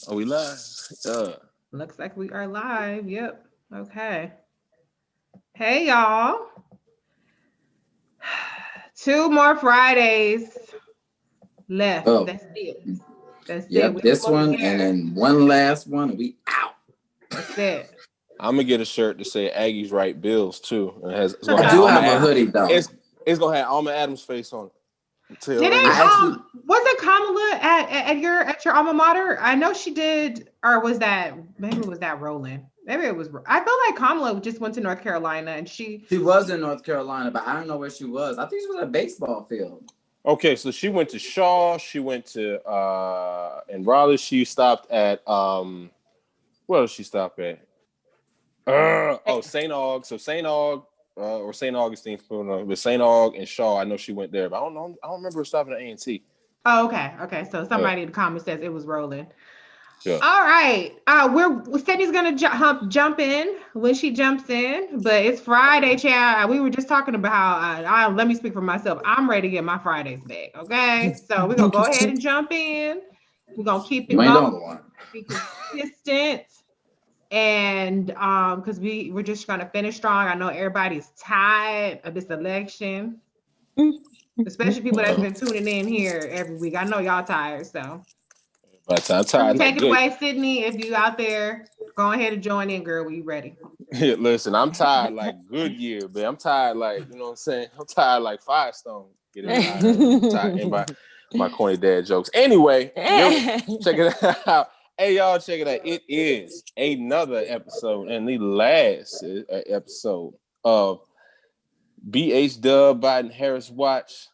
Are we live? Looks like we are live. Yep. Okay. Hey, y'all. Two more Fridays left. Oh, That's it. That's it. yep, We this almost one and there. then one last one, and we out. That's it. I'm gonna get a shirt to say Aggies write bills too. And it's gonna I have do Alma have a Adams. hoodie though. It's gonna have Alma Adams' face on it. Did Tell it? I everybody. actually Was it Kamala at your alma mater? I know she did, or was that maybe it was that Roland? Maybe it was. I feel like Kamala just went to North Carolina and she. she was in North Carolina, but I don't know where she was. I think she was at a baseball field. Okay, so she went to Shaw. She went to in Raleigh. She stopped at where did she stop at? St. Aug. So St. Aug or St. Augustine, with St. Aug and Shaw. I know she went there, but I don't know. I don't remember her stopping at A&T. Oh, okay. Okay. So Yeah, somebody in the comments says it was Roland. yeah. All right. Sydney's gonna jump in when she jumps in, but it's Friday, child. We were just talking about how let me speak for myself. I'm ready to get my Fridays back. Okay, so we're gonna go ahead and jump in. We're gonna keep it You ain't going, the only one. be consistent, and because we're just gonna finish strong. I know everybody's tired of this election, especially people that's Well, been tuning in here every week. I know y'all tired, so. by the time I'm You tired, like take it good. away, Sydney. If you out there, go ahead and join in, girl. We ready? Listen, I'm tired like Goodyear, but I'm tired like, you know what I'm saying? I'm tired like Firestone. Get it tired. I'm tired. And my corny dad jokes. Anyway, check it out. Hey, y'all, check it out. It is another episode and the last episode of BH Dub Biden Harris Watch,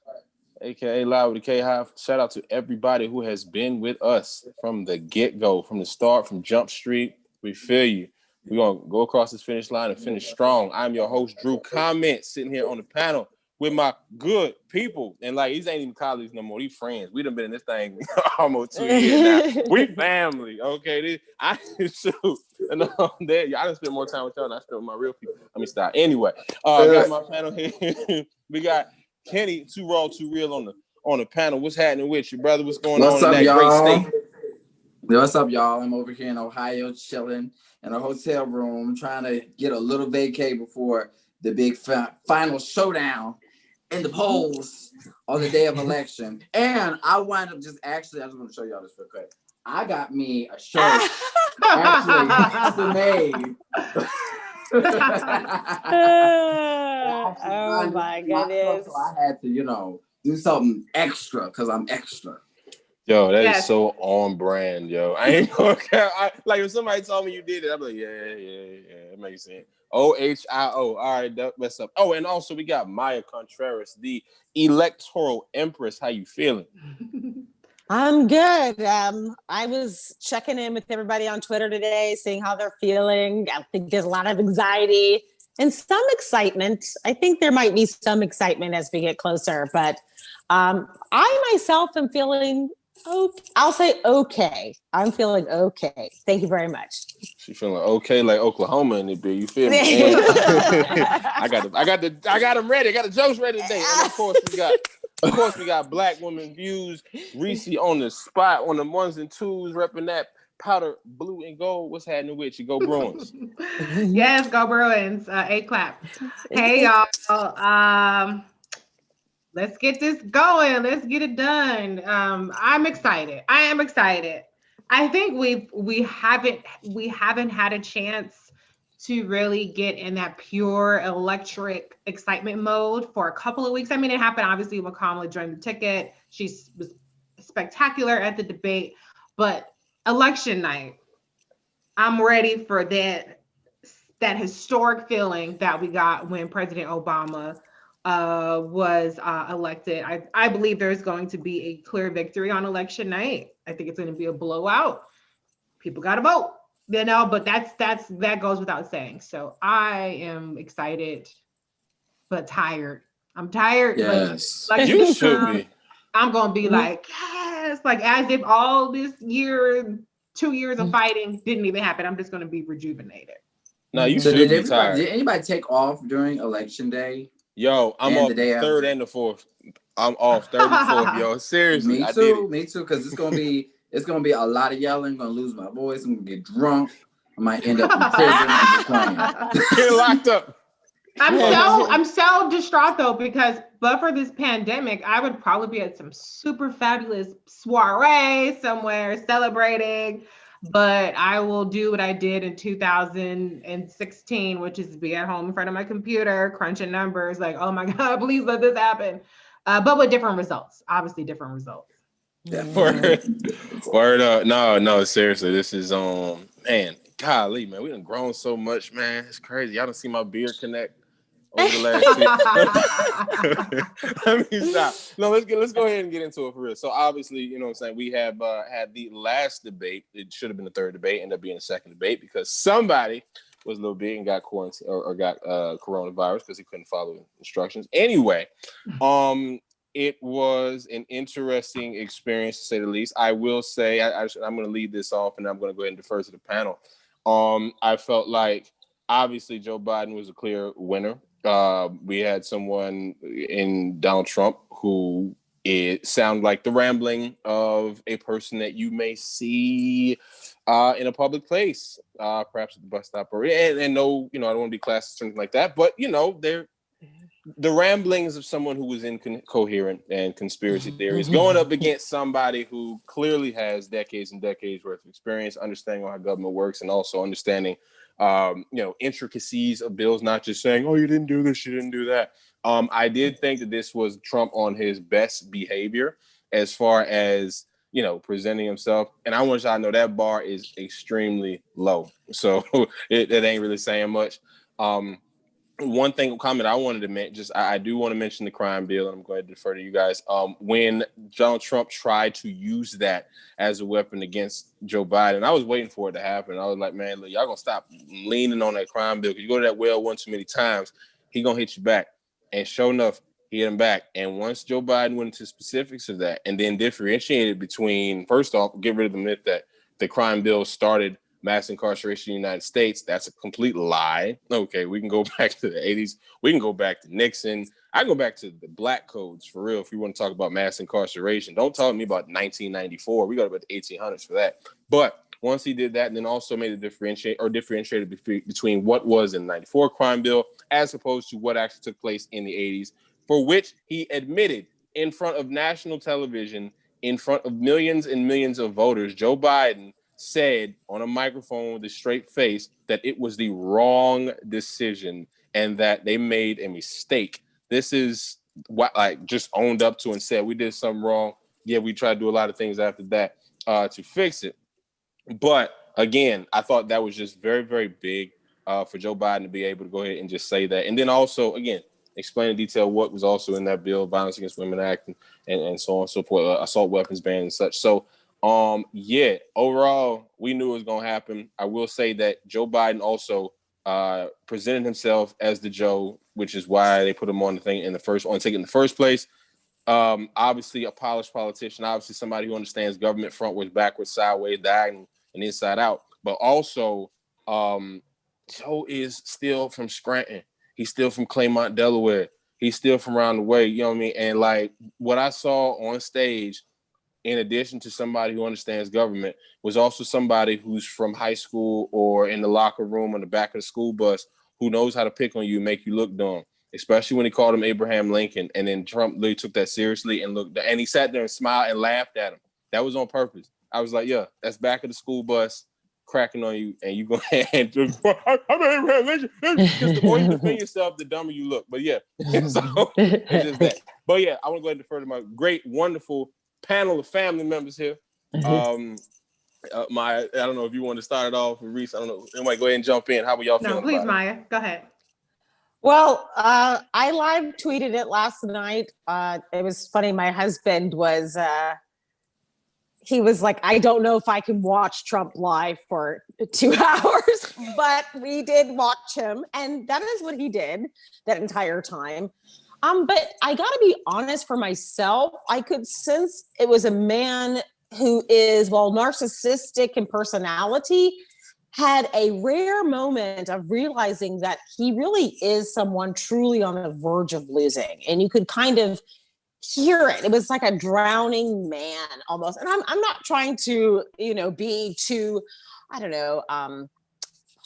aka Live with the K High. Shout out to everybody who has been with us from the get-go, from the start, from Jump Street. We feel you. We're gonna go across this finish line and finish strong. I'm your host, Drew Comment, sitting here on the panel with my good people. And like these ain't even colleagues no more, these friends. We done been in this thing almost 2 years now. We family, okay? I shoot. And that I done spend more time with y'all than I spent with my real people. Let me stop. Anyway, I got my panel here. We got Kenny, Too Raw, Too Real on the panel. What's happening with you, brother? What's going What's on in up, that great y'all? state? What's up, y'all? I'm over here in Ohio, chilling in a hotel room, trying to get a little vacay before the big final showdown in the polls on the day of election. And I wind up I just want to show y'all this real quick. I got me a shirt actually made. Oh my goodness. So I had to, do something extra because I'm extra. Yo, that is Yes. so on brand, yo. I ain't gonna care. Like if somebody told me you did it, I'm like, yeah, it makes sense. OHIO. All right, that's up. Oh, and also we got Maya Contreras, the electoral empress. How you feeling? I'm good. I was checking in with everybody on Twitter today, seeing how they're feeling. I think there's a lot of anxiety and some excitement. I think there might be some excitement as we get closer, but I myself am feeling I'll say okay. I'm feeling okay. Thank you very much. She feeling okay like Oklahoma in it, you feel me? And I got them ready. I got the jokes ready today. And of course we got Black Women Views. Reese on the spot on the ones and twos, repping that powder blue and gold. What's happening with you? Go Bruins. Yes, go Bruins. A clap. Hey y'all. Let's get this going. Let's get it done. I'm excited. I am excited. I think we haven't had a chance to really get in that pure electric excitement mode for a couple of weeks. I mean, it happened obviously when Kamala joined the ticket. She was spectacular at the debate, but election night, I'm ready for that historic feeling that we got when President Obama was elected. I believe there's going to be a clear victory on election night. I think it's going to be a blowout. People got to vote, but that goes without saying. So I am excited, but tired. I'm tired. Yes. But like You should be. I'm gonna be like, yes, like as if all this 2 years of fighting didn't even happen. I'm just gonna be rejuvenated. Now you So should be tired. did anybody take off during election day? Yo, I'm off the third and the fourth. I'm off third and fourth, yo. Seriously, Me I did too. it. Me too. Because it's gonna be It's gonna be a lot of yelling. I'm gonna lose my voice. I'm gonna get drunk. I might end up in prison. I'm just playing. Get locked up. I'm so distraught though, because but for this pandemic, I would probably be at some super fabulous soiree somewhere celebrating. But I will do what I did in 2016, which is be at home in front of my computer, crunching numbers, like, oh my God, please let this happen. But with different results, obviously different results. Word up. No, seriously. This is man, golly, man. We done grown so much, man. It's crazy. Y'all done see my beard connect over the last 2 years. Let me stop. No, let's go ahead and get into it for real. So obviously, you know what I'm saying, we have had the last debate. It should have been the third debate, ended up being the second debate because somebody was a little big and got quarantined or got coronavirus because he couldn't follow instructions. Anyway, it was an interesting experience to say the least. I will say I'm going to lead this off and I'm going to go ahead and defer to the panel. I felt like obviously Joe Biden was a clear winner. We had someone in Donald Trump who it sounded like the rambling of a person that you may see in a public place, perhaps at the bus stop, or and no, you know, I don't want to be classist or anything like that, but you know, they're the ramblings of someone who was incoherent and conspiracy theories going up against somebody who clearly has decades and decades worth of experience, understanding how government works, and also understanding intricacies of bills, not just saying, oh, you didn't do this, you didn't do that. I did think that this was Trump on his best behavior as far as, you know, presenting himself. And I want y'all to know that bar is extremely low. So it ain't really saying much. One comment I wanted to mention, I do want to mention the crime bill, and I'm going to defer to you guys. When Donald Trump tried to use that as a weapon against Joe Biden, I was waiting for it to happen. I was like, man, look, y'all gonna stop leaning on that crime bill because you go to that well one too many times, he gonna hit you back. And sure enough, he hit him back. And once Joe Biden went into specifics of that, and then differentiated between, first off, get rid of the myth that the crime bill started mass incarceration in the United States. That's a complete lie. Okay, we can go back to the 80s. We can go back to Nixon. I go back to the black codes for real if you want to talk about mass incarceration. Don't talk to me about 1994. We got about the 1800s for that. But once he did that, and then also made a differentiated between what was in the 94 crime bill as opposed to what actually took place in the 80s, for which he admitted in front of national television, in front of millions and millions of voters, Joe Biden said on a microphone with a straight face that it was the wrong decision and that they made a mistake. This is what I just owned up to and said we did something wrong. Yeah, we tried to do a lot of things after that to fix it. But again, I thought that was just very, very big for Joe Biden to be able to go ahead and just say that. And then also, again, explain in detail what was also in that bill, Violence Against Women Act, and so on and so forth, assault weapons ban and such. So overall, we knew it was going to happen. I will say that Joe Biden also presented himself as the Joe, which is why they put him on the thing on ticket in the first place. Obviously a polished politician, obviously somebody who understands government frontwards, backwards, sideways, diagonal, and inside out. But also, Joe is still from Scranton. He's still from Claymont, Delaware. He's still from around the way, you know what I mean? And like what I saw on stage, in addition to somebody who understands government, was also somebody who's from high school or in the locker room on the back of the school bus who knows how to pick on you and make you look dumb, especially when he called him Abraham Lincoln. And then Trump really took that seriously and he sat there and smiled and laughed at him. That was on purpose. I was like, yeah, that's back of the school bus cracking on you, and you go ahead and just, I'm Abraham Lincoln. Because the more you defend yourself, the dumber you look. But yeah, so it's just that. But yeah, I want to go ahead and defer to my great, wonderful panel of family members here. I don't know if you want to start it off with Reese. I don't know. Anybody go ahead and jump in. How were y'all feeling? No, please, Maya. Go ahead. Well, I live tweeted it last night. It was funny. My husband was, he was like, I don't know if I can watch Trump live for 2 hours, but we did watch him. And that is what he did that entire time. But I got to be honest, for myself, I could sense it was a man who is, while narcissistic in personality, had a rare moment of realizing that he really is someone truly on the verge of losing. And you could kind of hear it. It was like a drowning man almost. And I'm not trying to, be too, I don't know,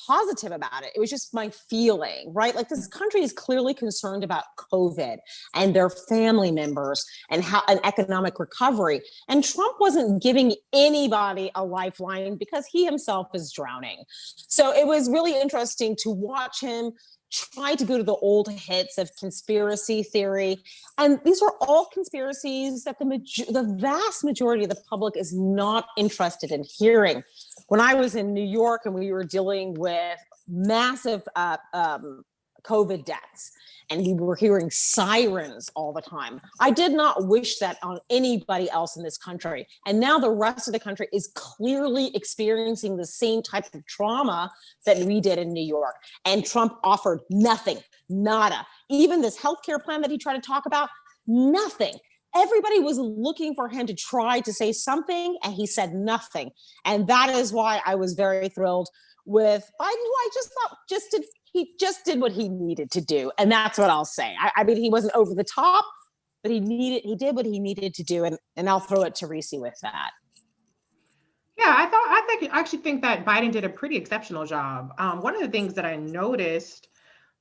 positive about it. It was just my feeling, right? Like this country is clearly concerned about COVID and their family members and how an economic recovery. And Trump wasn't giving anybody a lifeline because he himself is drowning. So it was really interesting to watch him try to go to the old hits of conspiracy theory. And these are all conspiracies that the vast majority of the public is not interested in hearing. When I was in New York and we were dealing with massive COVID deaths, and we were hearing sirens all the time, I did not wish that on anybody else in this country. And now the rest of the country is clearly experiencing the same type of trauma that we did in New York. And Trump offered nothing, nada. Even this healthcare plan that he tried to talk about, nothing. Everybody was looking for him to try to say something, and he said nothing. And that is why I was very thrilled with Biden, who I just thought he just did what he needed to do. And that's what I'll say. I mean, he wasn't over the top, but he did what he needed to do. And I'll throw it to Reese with that. Yeah, I actually think that Biden did a pretty exceptional job. One of the things that I noticed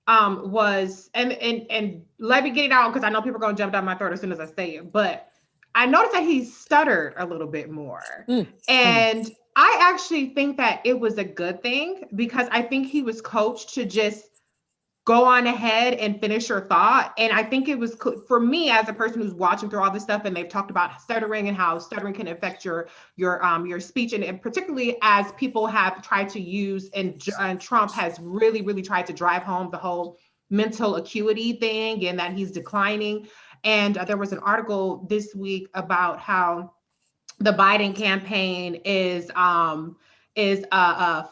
was, and let me get it out because I know people are going to jump down my throat as soon as I say it, but I noticed that he stuttered a little bit more. And I actually think that it was a good thing because I think he was coached to just go on ahead and finish your thought. And I think it was, for me as a person who's watching through all this stuff, and they've talked about stuttering and how stuttering can affect your speech. And particularly as people have tried to use, and Trump has really, really tried to drive home the whole mental acuity thing and that he's declining. And there was an article this week about how the Biden campaign is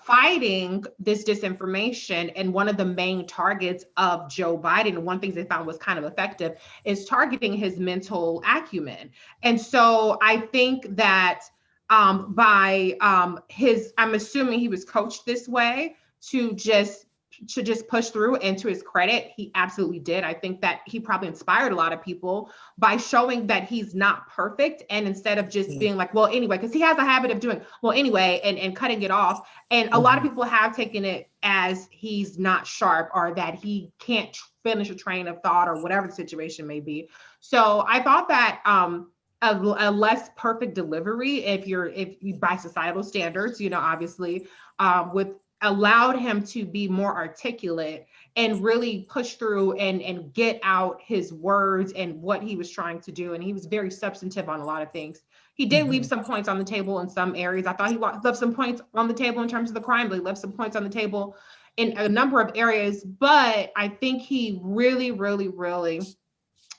fighting this disinformation. And one of the main targets of Joe Biden, and one thing they found was kind of effective, is targeting his mental acumen. And so I think that I'm assuming he was coached this way to just push through. And to his credit, he absolutely did. I think that he probably inspired a lot of people by showing that he's not perfect. And instead of just being like, well, anyway, because he has a habit of doing, well, anyway, and cutting it off. And a lot of people have taken it as he's not sharp or that he can't finish a train of thought or whatever the situation may be. So I thought that a less perfect delivery, if you by societal standards, obviously, with allowed him to be more articulate and really push through and get out his words and what he was trying to do. And he was very substantive on a lot of things. He did leave some points on the table in some areas. I thought he left some points on the table in terms of the crime bill. He left some points on the table in a number of areas, but I think he really, really, really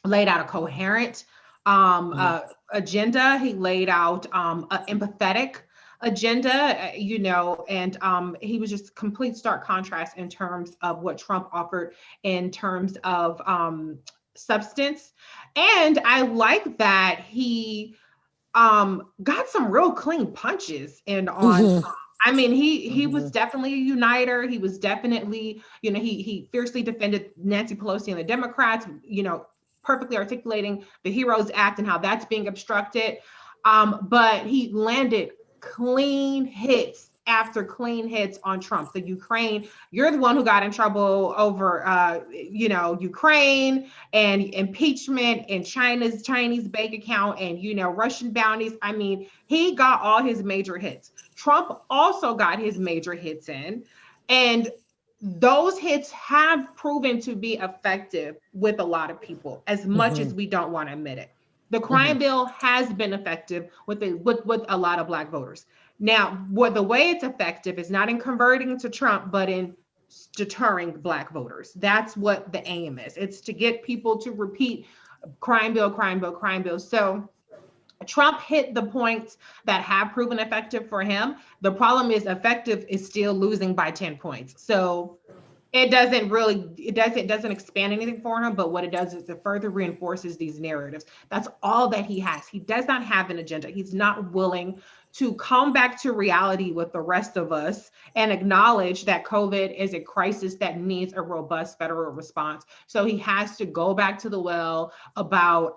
laid out a coherent agenda. He laid out an empathetic agenda, and he was just complete stark contrast in terms of what Trump offered in terms of substance. And I like that he got some real clean punches in on Trump. I mean, he was definitely a uniter. He was definitely, he fiercely defended Nancy Pelosi and the Democrats, perfectly articulating the HEROES Act and how that's being obstructed. But he landed clean hits after clean hits on Trump. The Ukraine, you're the one who got in trouble over, Ukraine and impeachment and China's Chinese bank account and, Russian bounties. I mean, he got all his major hits. Trump also got his major hits in, and those hits have proven to be effective with a lot of people, as much as we don't want to admit it. The crime bill has been effective with a lot of Black voters. Now, the way it's effective is not in converting to Trump, but in deterring Black voters. That's what the aim is. It's to get people to repeat crime bill, crime bill, crime bill. So Trump hit the points that have proven effective for him. The problem is effective is still losing by 10 points. So it doesn't expand anything for him, but what it does is it further reinforces these narratives. That's all that he has. He does not have an agenda. He's not willing to come back to reality with the rest of us and acknowledge that COVID is a crisis that needs a robust federal response. So he has to go back to the well about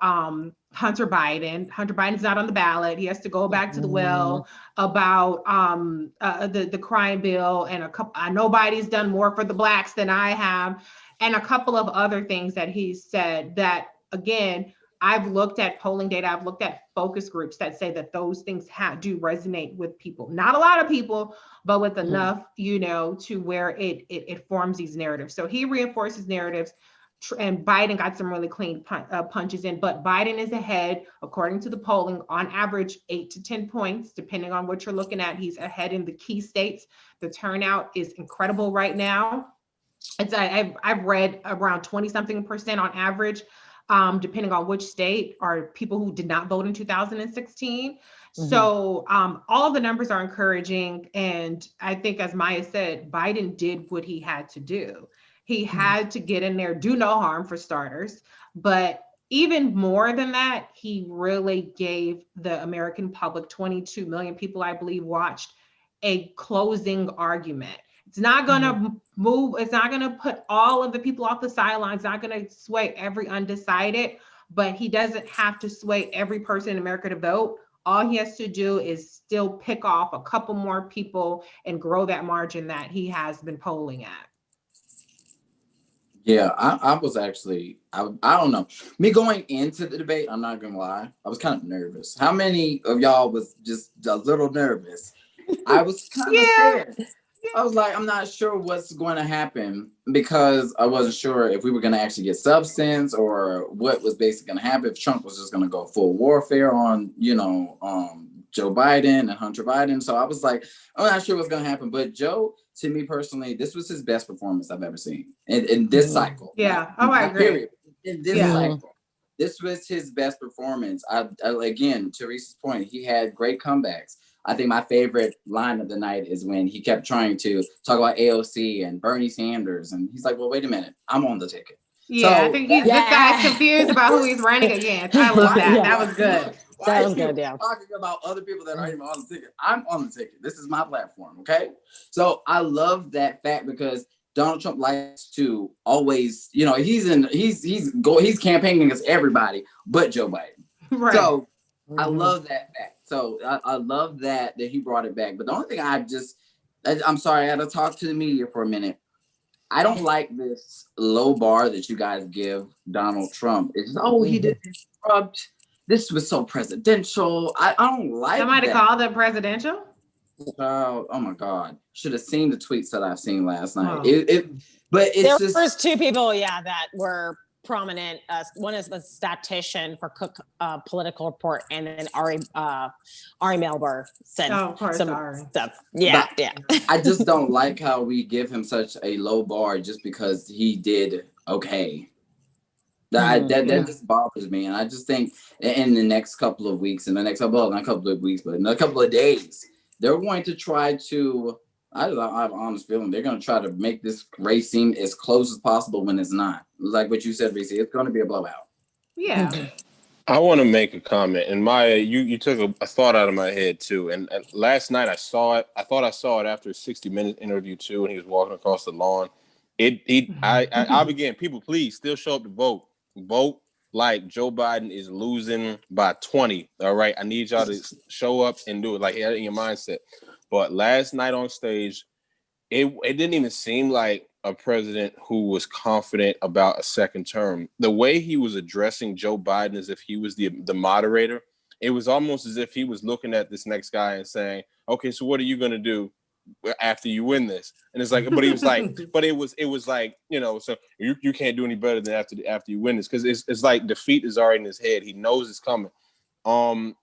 Hunter Biden. Hunter Biden's not on the ballot. He has to go back to the well about the crime bill and a couple. Nobody's done more for the blacks than I have, and a couple of other things that he said that, again, I've looked at polling data, I've looked at focus groups that say that those things do resonate with people. Not a lot of people, but with enough, to where it forms these narratives. So he reinforces narratives, and Biden got some really clean punches in, but Biden is ahead, according to the polling, on average 8 to 10 points, depending on what you're looking at. He's ahead in the key states. The turnout is incredible right now. I've read around 20-something% on average, depending on which state, are people who did not vote in 2016. So all of the numbers are encouraging. And I think, as Maya said, Biden did what he had to do. He had to get in there, do no harm for starters. But even more than that, he really gave the American public, 22 million people, I believe, watched, a closing argument. It's not going to move. It's not going to put all of the people off the sidelines, not going to sway every undecided, but he doesn't have to sway every person in America to vote. All he has to do is still pick off a couple more people and grow that margin that he has been polling at. Yeah, I was actually, I don't know. Me going into the debate, I'm not gonna lie, I was kind of nervous. How many of y'all was just a little nervous? I was kind of scared. I was like, I'm not sure what's going to happen, because I wasn't sure if we were going to actually get substance or what was basically going to happen, if Trump was just going to go full warfare on, Joe Biden and Hunter Biden. So I was like, I'm not sure what's going to happen. But Joe, to me personally, this was his best performance I've ever seen in this cycle. Yeah. I agree. Period. In this cycle, this was his best performance. I again, to Reese's point, he had great comebacks. I think my favorite line of the night is when he kept trying to talk about AOC and Bernie Sanders. And he's like, well, wait a minute, I'm on the ticket. Yeah, so I think this guy's confused about who he's running against. I love that. That was good. That was good, yeah. Talking about other people that aren't even on the ticket. I'm on the ticket. This is my platform, okay? So I love that fact, because Donald Trump likes to always, he's campaigning against everybody but Joe Biden. Right. So I love that fact. So I love that he brought it back. But the only thing I'm sorry, I had to talk to the media for a minute. I don't like this low bar that you guys give Donald Trump. It's just, he did disrupt. This was so presidential. I don't like Somebody called it presidential? Oh my God. Should have seen the tweets that I've seen last night. But it's there was two people, that were prominent. One is the statistician for Cook Political Report, and then Ari Melber said some stuff. Yeah. I just don't like how we give him such a low bar just because he did okay. That just bothers me, and I just think in the next couple of weeks, not a couple of weeks, but in a couple of days, they're going to try to. I have an honest feeling they're going to try to make this race seem as close as possible when it's not. Like what you said, Reese, it's going to be a blowout. Yeah. I want to make a comment, and Maya, you took a thought out of my head too. And last night I saw it. I thought I saw it after a 60-minute interview too, and he was walking across the lawn. I'll begin. People, please still show up to vote. Vote like Joe Biden is losing by 20. All right, I need y'all to show up and do it like in your mindset. But last night on stage, it didn't even seem like a president who was confident about a second term. The way he was addressing Joe Biden as if he was the moderator, it was almost as if he was looking at this next guy and saying, okay, so what are you going to do after you win this? And it's like, but he was like, but it was like, so you can't do any better than after you win this, because it's like defeat is already in his head. He knows it's coming.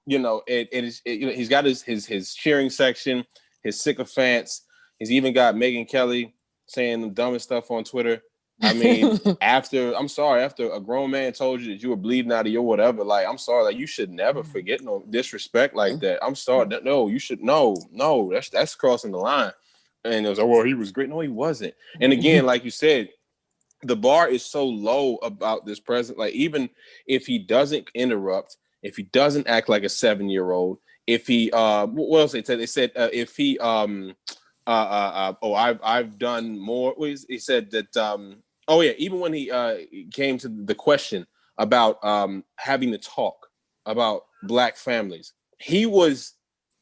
He's got his cheering section, his sycophants. He's even got Megyn Kelly saying the dumbest stuff on Twitter. I mean, after a grown man told you that you were bleeding out of your whatever, like, I'm sorry, like, you should never forget no disrespect like that. I'm sorry, you should no, that's crossing the line. And it was like, well, he was great. No, he wasn't. And again, like you said, the bar is so low about this president. Like, even if he doesn't interrupt, if he doesn't act like a 7-year-old, if he what else they said? They said if he I've done more. He said that even when he came to the question about having to talk about Black families, he was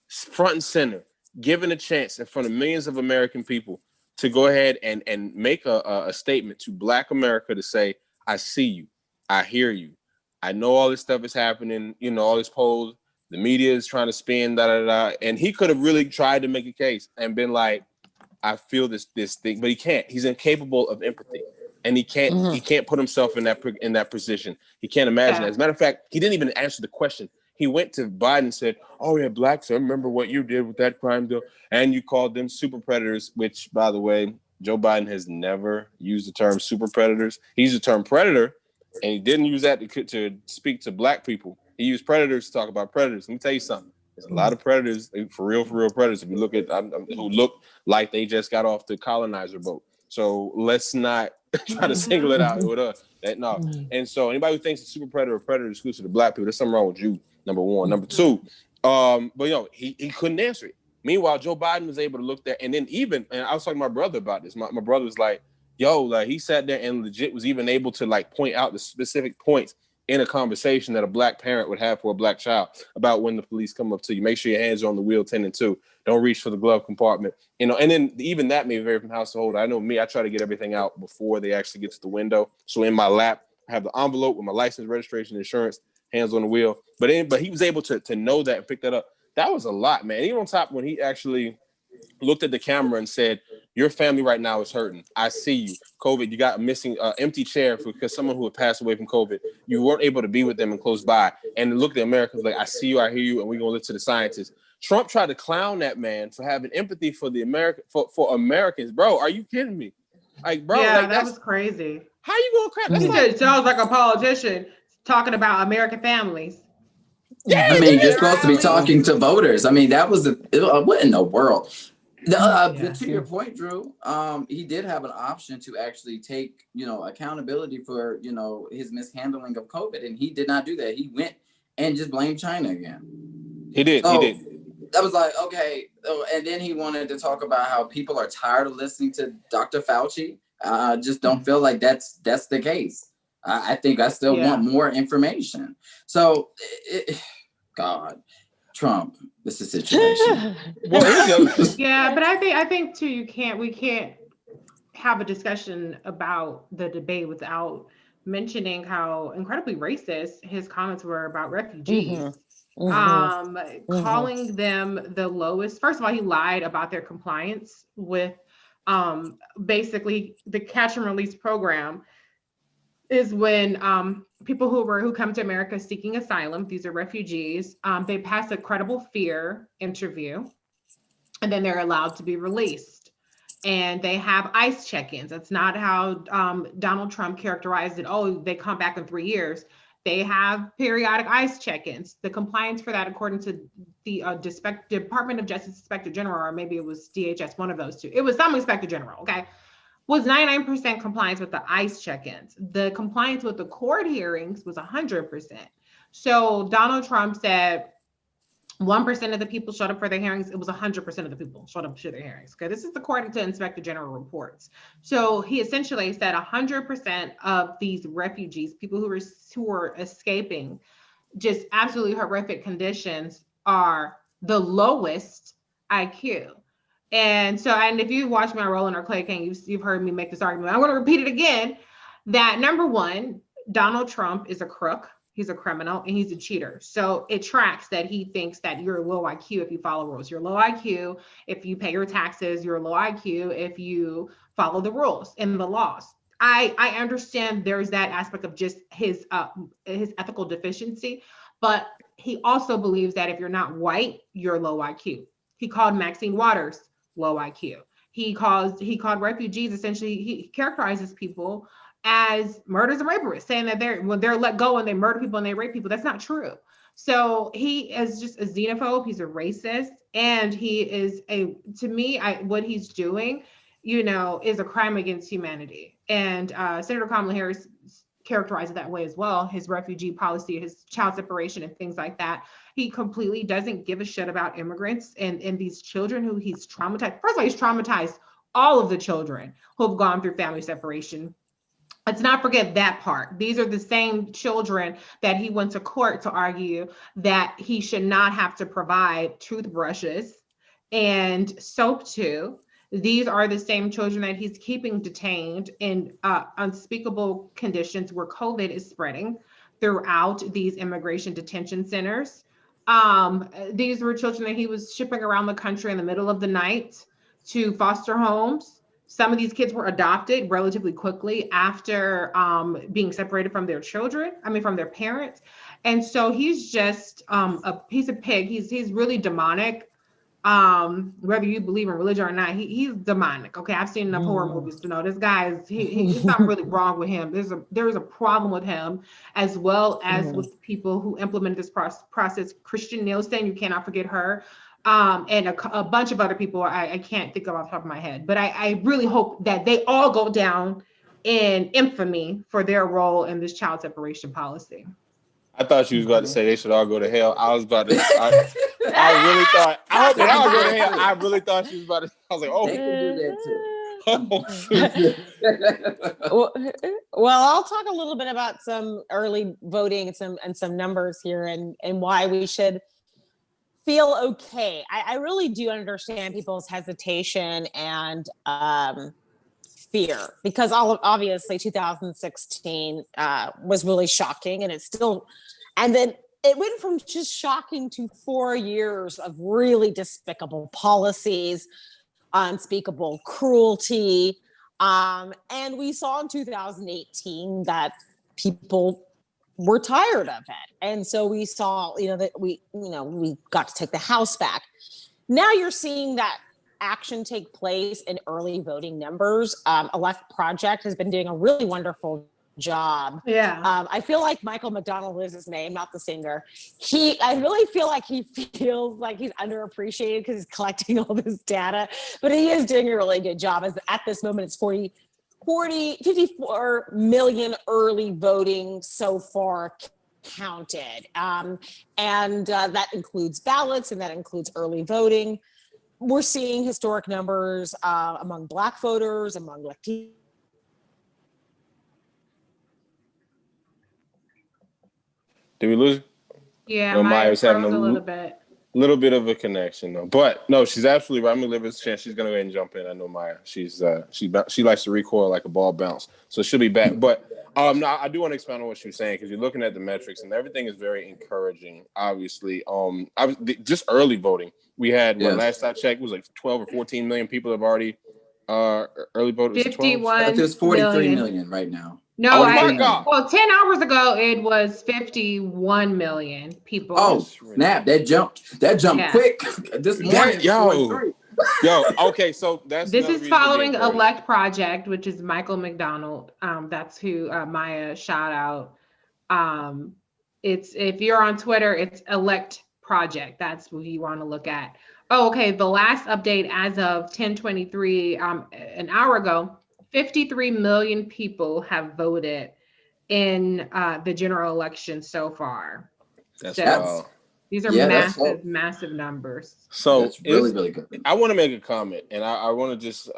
front and center, given a chance in front of millions of American people to go ahead and make a statement to Black America to say, I see you, I hear you, I know all this stuff is happening, you know, all this polls, the media is trying to spin, and he could have really tried to make a case and been like, I feel this thing, but he can't. He's incapable of empathy, and he can't put himself in that position. He can't imagine. As a matter of fact, he didn't even answer the question. He went to Biden and said, "Oh yeah, Blacks, I remember what you did with that crime bill, and you called them super predators." Which, by the way, Joe Biden has never used the term super predators. He used the term predator, and he didn't use that to speak to Black people. He used predators to talk about predators. Let me tell you something. There's a lot of predators, for real predators. If you look at who look like they just got off the colonizer boat. So let's not try to single it out with us. No. And so anybody who thinks a super predator or predator is exclusive to Black people, there's something wrong with you. Number one. Number two, but you know, he couldn't answer it. Meanwhile, Joe Biden was able to look there, and then and I was talking to my brother about this. My brother was like, "Yo, like he sat there and legit was even able to like point out the specific points in a conversation that a Black parent would have for a Black child about when the police come up to you. Make sure your hands are on the wheel 10 and 2. Don't reach for the glove compartment. You know, and then even that may vary from house to hold. I know me, I try to get everything out before they actually get to the window. So in my lap, I have the envelope with my license, registration, insurance, hands on the wheel. But he was able to know that and pick that up. That was a lot, man. Even on top, when he actually looked at the camera and said, your family right now is hurting. I see you. COVID, you got a missing empty chair because someone who had passed away from COVID, you weren't able to be with them and close by. And look at the Americans like, I see you, I hear you, and we're going to listen to the scientists. Trump tried to clown that man for having empathy for the for Americans. Bro, are you kidding me? Like, bro, yeah, like, that was crazy. How you going to crap? That's like, it sounds like a politician talking about American families. Yeah, I mean, you're supposed to be talking to voters. I mean, that was what in the world? To your point, Drew, he did have an option to actually take, accountability for, his mishandling of COVID, and he did not do that. He went and just blamed China again. He did. So, he did. That was like, okay. And then he wanted to talk about how people are tired of listening to Dr. Fauci. Just don't feel like that's the case. I think I still want more information. So, God, Trump, this is a situation. Yeah, but I think too, we can't have a discussion about the debate without mentioning how incredibly racist his comments were about refugees. Calling them the lowest. First of all, he lied about their compliance with basically the catch and release program is when people who come to America seeking asylum, these are refugees, they pass a credible fear interview, and then they're allowed to be released. And they have ICE check-ins. That's not how Donald Trump characterized it. Oh, they come back in 3 years. They have periodic ICE check-ins. The compliance for that, according to the Department of Justice Inspector General, or maybe it was DHS, one of those two. It was some Inspector General, okay? Was 99% compliance with the ICE check-ins. The compliance with the court hearings was 100%. So Donald Trump said 1% of the people showed up for their hearings. It was 100% of the people showed up to their hearings. Okay, this is according to Inspector General reports. So he essentially said 100% of these refugees, people who were escaping just absolutely horrific conditions, are the lowest IQ. And if you watch my Roland or Clay King, you've heard me make this argument. I'm going to repeat it again, that number one, Donald Trump is a crook. He's a criminal and he's a cheater. So it tracks that he thinks that you're low IQ if you follow rules. You're low IQ if you pay your taxes. You're low IQ if you follow the rules and the laws. I understand there's that aspect of just his ethical deficiency, but he also believes that if you're not white, you're low IQ. He called Maxine Waters low IQ. He called refugees, essentially, he characterizes people as murderers and rapists, saying that they're let go and they murder people and they rape people. That's not true. So he is just a xenophobe. He's a racist, and he is what he's doing, is a crime against humanity. And Senator Kamala Harris characterize it that way as well. His refugee policy, his child separation and things like that. He completely doesn't give a shit about immigrants and these children who he's traumatized. First of all, he's traumatized all of the children who have gone through family separation. Let's not forget that part. These are the same children that he went to court to argue that he should not have to provide toothbrushes and soap to. These are the same children that he's keeping detained in unspeakable conditions where COVID is spreading throughout these immigration detention centers. These were children that he was shipping around the country in the middle of the night to foster homes. Some of these kids were adopted relatively quickly after being separated from their from their parents. And so he's just a piece of pig. He's really demonic. Whether you believe in religion or not, he's demonic. Okay, I've seen enough horror movies to know this guy is he's not really wrong with him. There's a problem with him, as well as with people who implemented this process. Christian Nielsen, you cannot forget her, and a bunch of other people I can't think of off the top of my head. But I really hope that they all go down in infamy for their role in this child separation policy. I thought you was about to say they should all go to hell. I was about to. I really thought. I hope they all go to hell. I really thought she was about to. I was like, oh, They can do that too. Well, I'll talk a little bit about some early voting and some numbers here and why we should feel okay. I really do understand people's hesitation and fear, because obviously 2016 was really shocking, and it's still, and then it went from just shocking to 4 years of really despicable policies, unspeakable cruelty, and we saw in 2018 that people were tired of it, and so we saw that we got to take the House back. Now you're seeing that action take place in early voting numbers. Elect Project has been doing a really wonderful job. Yeah. I feel like Michael McDonald is his name, not the singer. I really feel like he feels like he's underappreciated because he's collecting all this data, but he is doing a really good job. As at this moment, it's 54 million early voting so far counted. And that includes ballots, and that includes early voting. We're seeing historic numbers among Black voters, among Latinos. Did we lose? Yeah, No, Maya's having a little bit. Little bit of a connection though, but no, she's absolutely right. I'm gonna give her a chance. She's gonna go ahead and jump in. I know Maya. She likes to recoil like a ball bounce, so she'll be back. But no, I do want to expand on what she was saying, because you're looking at the metrics and everything is very encouraging. Obviously, just early voting. We had last I checked was like 12 or 14 million people have already early voted. 51. There's 43 million right now. No, my God. Well, 10 hours ago it was 51 million people. Oh, snap! That jumped quick. This morning, yo. Okay, so this is following Elect Project, which is Michael McDonald. That's who Maya shout out. It's, if you're on Twitter, it's Elect Project. That's who you want to look at. Oh, okay. The last update as of 10:23, an hour ago, 53 million people have voted in the general election so far. These are massive numbers. So that's really good. I want to make a comment, and I want to just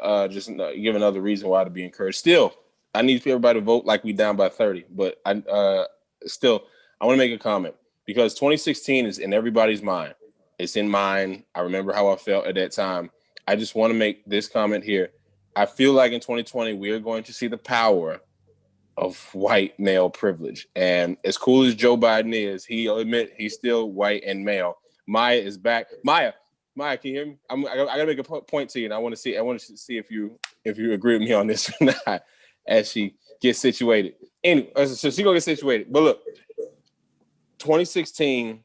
give another reason why to be encouraged. Still, I need everybody to vote like we down by 30, but I want to make a comment, because 2016 is in everybody's mind. It's in mine. I remember how I felt at that time. I just want to make this comment here. I feel like in 2020, we are going to see the power of white male privilege. And as cool as Joe Biden is, he'll admit he's still white and male. Maya is back. Maya, can you hear me? I gotta make a point to you, and I want to see if you agree with me on this or not as she gets situated. Anyway, so she's gonna get situated. But look, 2016,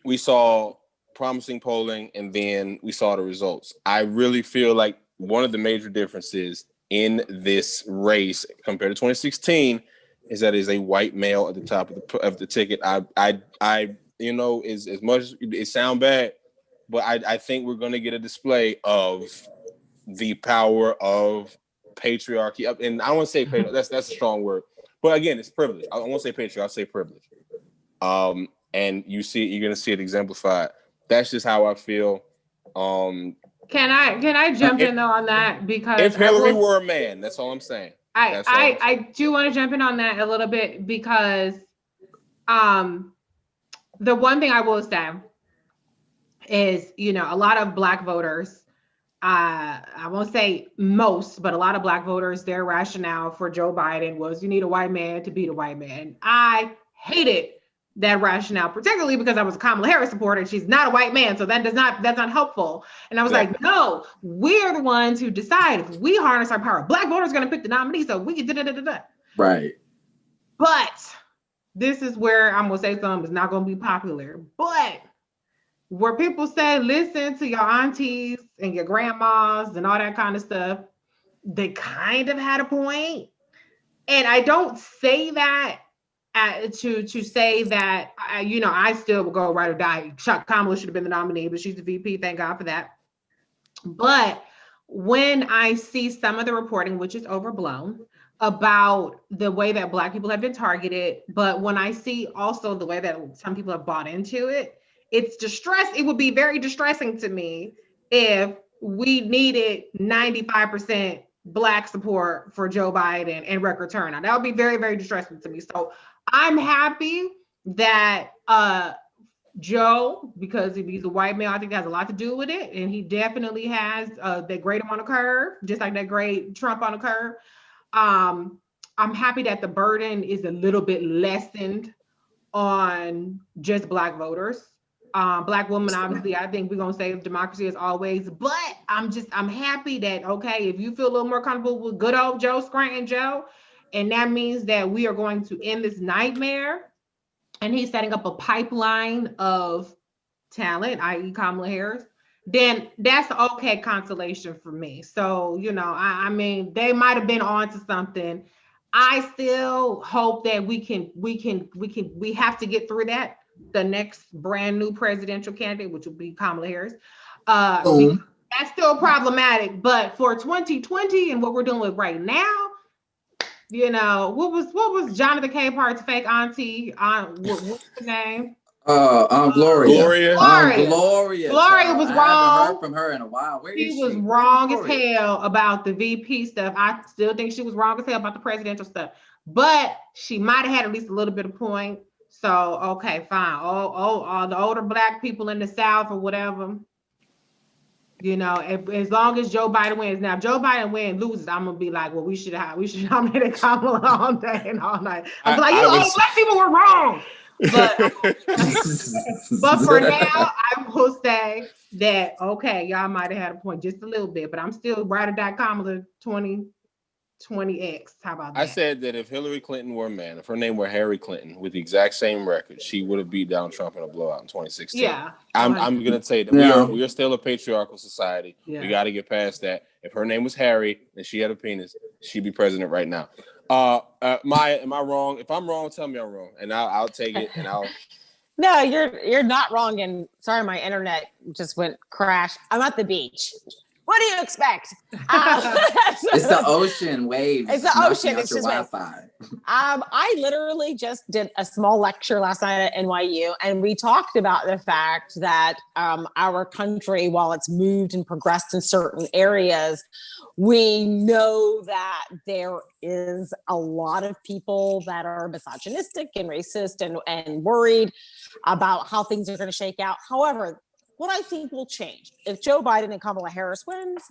we saw promising polling, and then we saw the results. I really feel like one of the major differences in this race compared to 2016 is that is a white male at the top of the ticket. I as much as it sound bad, but I think we're going to get a display of the power of patriarchy. And I don't want to say that's a strong word, But again, it's privilege. I won't say patriarchy. I'll say privilege. And you're gonna see it exemplified. That's just how I feel. Can I jump in though on that, because if Hillary were a man, that's all I'm saying. I do want to jump in on that a little bit, because the one thing I will say is, a lot of Black voters, I won't say most, but a lot of Black voters, their rationale for Joe Biden was, you need a white man to beat a white man. I hated that rationale, particularly because I was a Kamala Harris supporter. She's not a white man, so that's not helpful. And I was like, no, we're the ones who decide. If we harness our power, Black voters are going to pick the nominee, so we can da-da-da-da-da. Right. But this is where I'm going to say something that's not going to be popular. But where people say, listen to your aunties and your grandmas and all that kind of stuff, they kind of had a point. And I don't say that to say that, I still will go ride or die. Kamala should have been the nominee, but she's the VP. Thank God for that. But when I see some of the reporting, which is overblown, about the way that Black people have been targeted, but when I see also the way that some people have bought into it, it's it would be very distressing to me if we needed 95% Black support for Joe Biden and record turnout. That would be very, very distressing to me. So I'm happy that Joe, because he's a white male, I think that has a lot to do with it. And he definitely has that grade him on a curve, just like that grade Trump on a curve. I'm happy that the burden is a little bit lessened on just Black voters. Black women, obviously, I think we're gonna save democracy as always, but I'm happy that, okay, if you feel a little more comfortable with good old Joe, Scranton Joe, and that means that we are going to end this nightmare, and he's setting up a pipeline of talent, i.e. Kamala Harris, then that's okay consolation for me. So, I mean, they might have been on to something. I still hope that we have to get through that. The next brand new presidential candidate, which will be Kamala Harris. That's still problematic, but for 2020 and what we're dealing with right now, what was Jonathan Capehart's fake auntie? What's her name? Gloria. Gloria was wrong. I haven't heard from her in a while. She was wrong as hell about the VP stuff. I still think she was wrong as hell about the presidential stuff, but she might have had at least a little bit of point. So, okay, fine. All the older Black people in the South or whatever, as long as Joe Biden wins. Now, if Joe Biden loses, I'm gonna be like, well, we should nominate Kamala all day and all night. I'm like, Black people were wrong. But for now, I will say that, okay, y'all might have had a point just a little bit, but I'm still ride or die Kamala 20X. How about that? I said that if Hillary Clinton were a man, if her name were Harry Clinton with the exact same record, she would have beat Donald Trump in a blowout in 2016. Yeah. I'm gonna say that we are still a patriarchal society. Yeah. We got to get past that. If her name was Harry and she had a penis, she'd be president right now. Am I wrong? If I'm wrong, tell me I'm wrong, and I'll take it. And I'll. No, you're not wrong. And sorry, my internet just went crash. I'm at the beach. What do you expect? It's the ocean waves. It's the ocean. It's just Wi-Fi. I literally just did a small lecture last night at NYU, and we talked about the fact that our country, while it's moved and progressed in certain areas, we know that there is a lot of people that are misogynistic and racist and worried about how things are going to shake out. However, what I think will change if Joe Biden and Kamala Harris wins,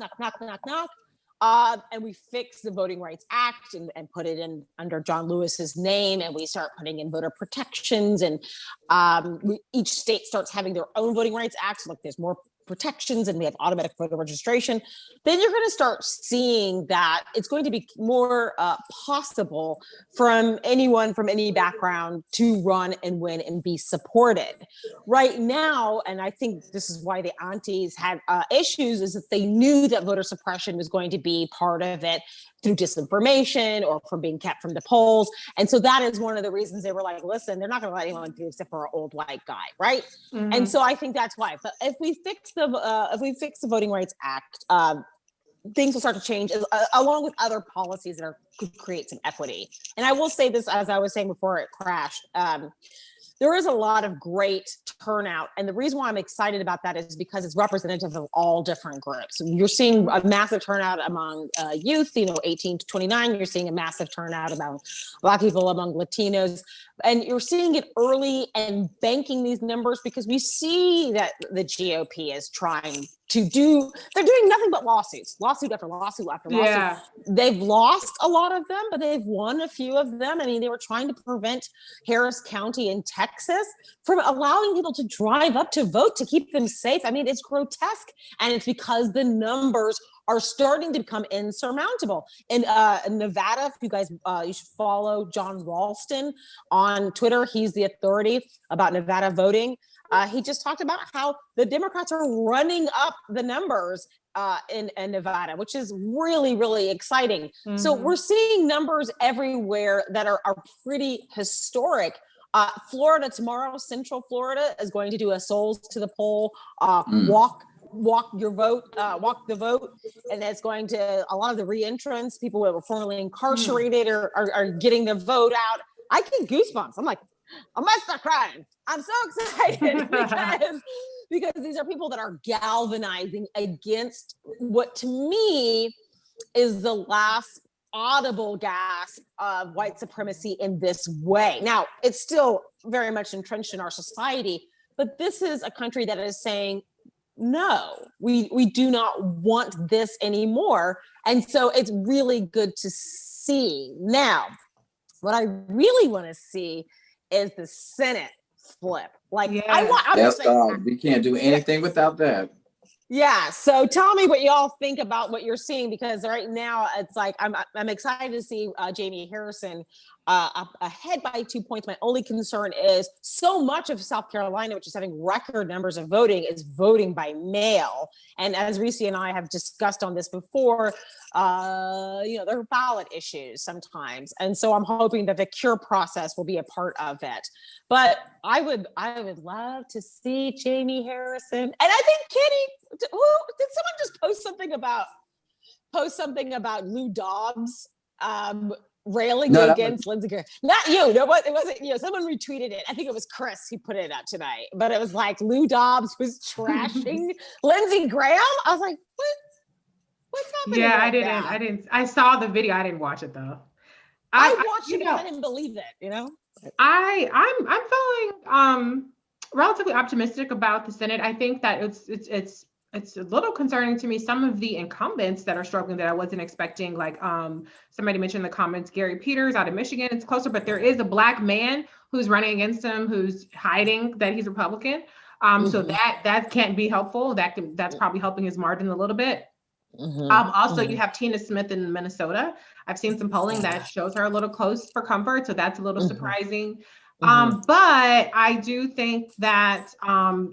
and we fix the Voting Rights Act and put it in under John Lewis's name, and we start putting in voter protections, and each state starts having their own Voting Rights Acts. Like there's more protections and we have automatic voter registration, then you're going to start seeing that it's going to be more possible from anyone from any background to run and win and be supported. Right now, and I think this is why the aunties had issues, is that they knew that voter suppression was going to be part of it through disinformation or from being kept from the polls. And so that is one of the reasons they were like, listen, they're not going to let anyone through except for an old white guy, right? Mm-hmm. And so I think that's why. But if we fix the Voting Rights Act, things will start to change along with other policies that could create some equity. And I will say this, as I was saying before it crashed, there is a lot of great turnout. And the reason why I'm excited about that is because it's representative of all different groups. You're seeing a massive turnout among youth, 18 to 29. You're seeing a massive turnout among Black people, among Latinos. And you're seeing it early and banking these numbers because we see that the GOP is trying to they're doing nothing but lawsuit after lawsuit after lawsuit. Yeah. They've lost a lot of them, but they've won a few of them. I mean, they were trying to prevent Harris County in Texas from allowing people to drive up to vote to keep them safe. I mean, it's grotesque. And it's because the numbers are starting to become insurmountable. In Nevada, if you guys, you should follow John Ralston on Twitter. He's the authority about Nevada voting. He just talked about how the Democrats are running up the numbers in Nevada, which is really, really exciting. Mm-hmm. So we're seeing numbers everywhere that are pretty historic. Florida tomorrow, Central Florida is going to do a souls to the poll walk your vote, walk the vote. And that's going to, a lot of the re-entrants, people who were formerly incarcerated are getting their vote out. I get goosebumps. I'm like, I might start crying. I'm so excited because these are people that are galvanizing against what to me is the last audible gasp of white supremacy in this way. Now, it's still very much entrenched in our society, but this is a country that is saying, no, we do not want this anymore. And so it's really good to see. Now, what I really want to see is the Senate flip. Like, we can't do anything without that. Yeah. So tell me what y'all think about what you're seeing, because right now it's like I'm excited to see Jamie Harrison ahead by 2 points. My only concern is so much of South Carolina, which is having record numbers of voting, is voting by mail. And as Reese and I have discussed on this before, there are ballot issues sometimes. And so I'm hoping that the cure process will be a part of it. But I would love to see Jamie Harrison. And I think Kitty, did someone just post something about Lou Dobbs railing against Lindsey Graham? Not you. No, it wasn't you. Someone retweeted it. I think it was Chris who put it out tonight. But it was like Lou Dobbs was trashing Lindsey Graham. I was like, what's happening? Yeah, I saw the video. I didn't watch it though. I watched it because I didn't believe it. I'm feeling relatively optimistic about the Senate. I think that it's a little concerning to me, some of the incumbents that are struggling that I wasn't expecting. Like somebody mentioned in the comments, Gary Peters out of Michigan. It's closer, but there is a Black man who's running against him who's hiding that he's Republican. So that can't be helpful. That's probably helping his margin a little bit. Also, you have Tina Smith in Minnesota. I've seen some polling that shows her a little close for comfort, so that's a little surprising. But I do think that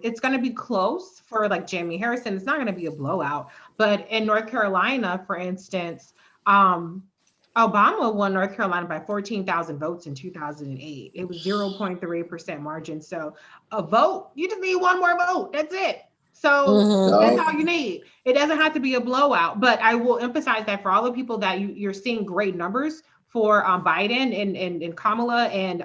it's going to be close for like Jamie Harrison. It's not going to be a blowout. But in North Carolina, for instance, Obama won North Carolina by 14,000 votes in 2008. It was 0.3% margin. So a vote, you just need one more vote. That's it. So that's all you need. It doesn't have to be a blowout. But I will emphasize that for all the people that you're seeing great numbers for Biden and Kamala and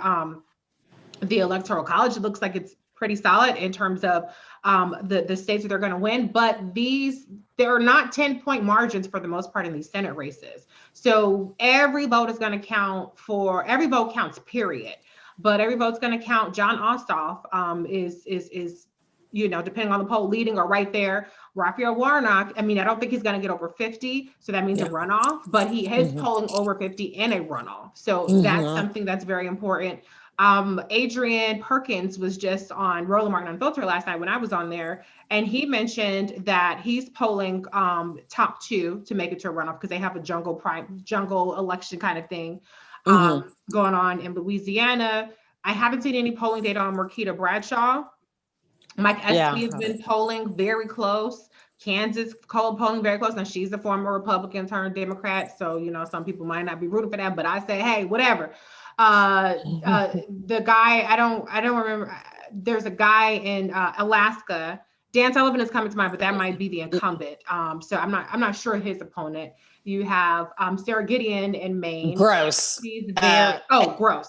the Electoral College, it looks like it's pretty solid in terms of the states that they're going to win. But there are not 10-point margins for the most part in these Senate races. So every vote is going to count every vote counts, period. But every vote's going to count. John Ossoff is depending on the poll, leading or right there. Raphael Warnock, I don't think he's going to get over 50. So that means a runoff, but he is polling over 50 in a runoff. So that's something that's very important. Adrian Perkins was just on Roland Martin Unfiltered last night when I was on there, and he mentioned that he's polling top two to make it to a runoff because they have a jungle election kind of thing going on in Louisiana. I haven't seen any polling data on Marquita Bradshaw. Mike Espy has been polling very close. Kansas polling very close. Now she's a former Republican turned Democrat, so some people might not be rooting for that, but I say, hey, whatever. The guy, I don't remember. There's a guy in Alaska Dan Sullivan is coming to mind, but that might be the incumbent. So I'm not sure his opponent. You have Sarah Gideon in Maine. Gross. She's very gross.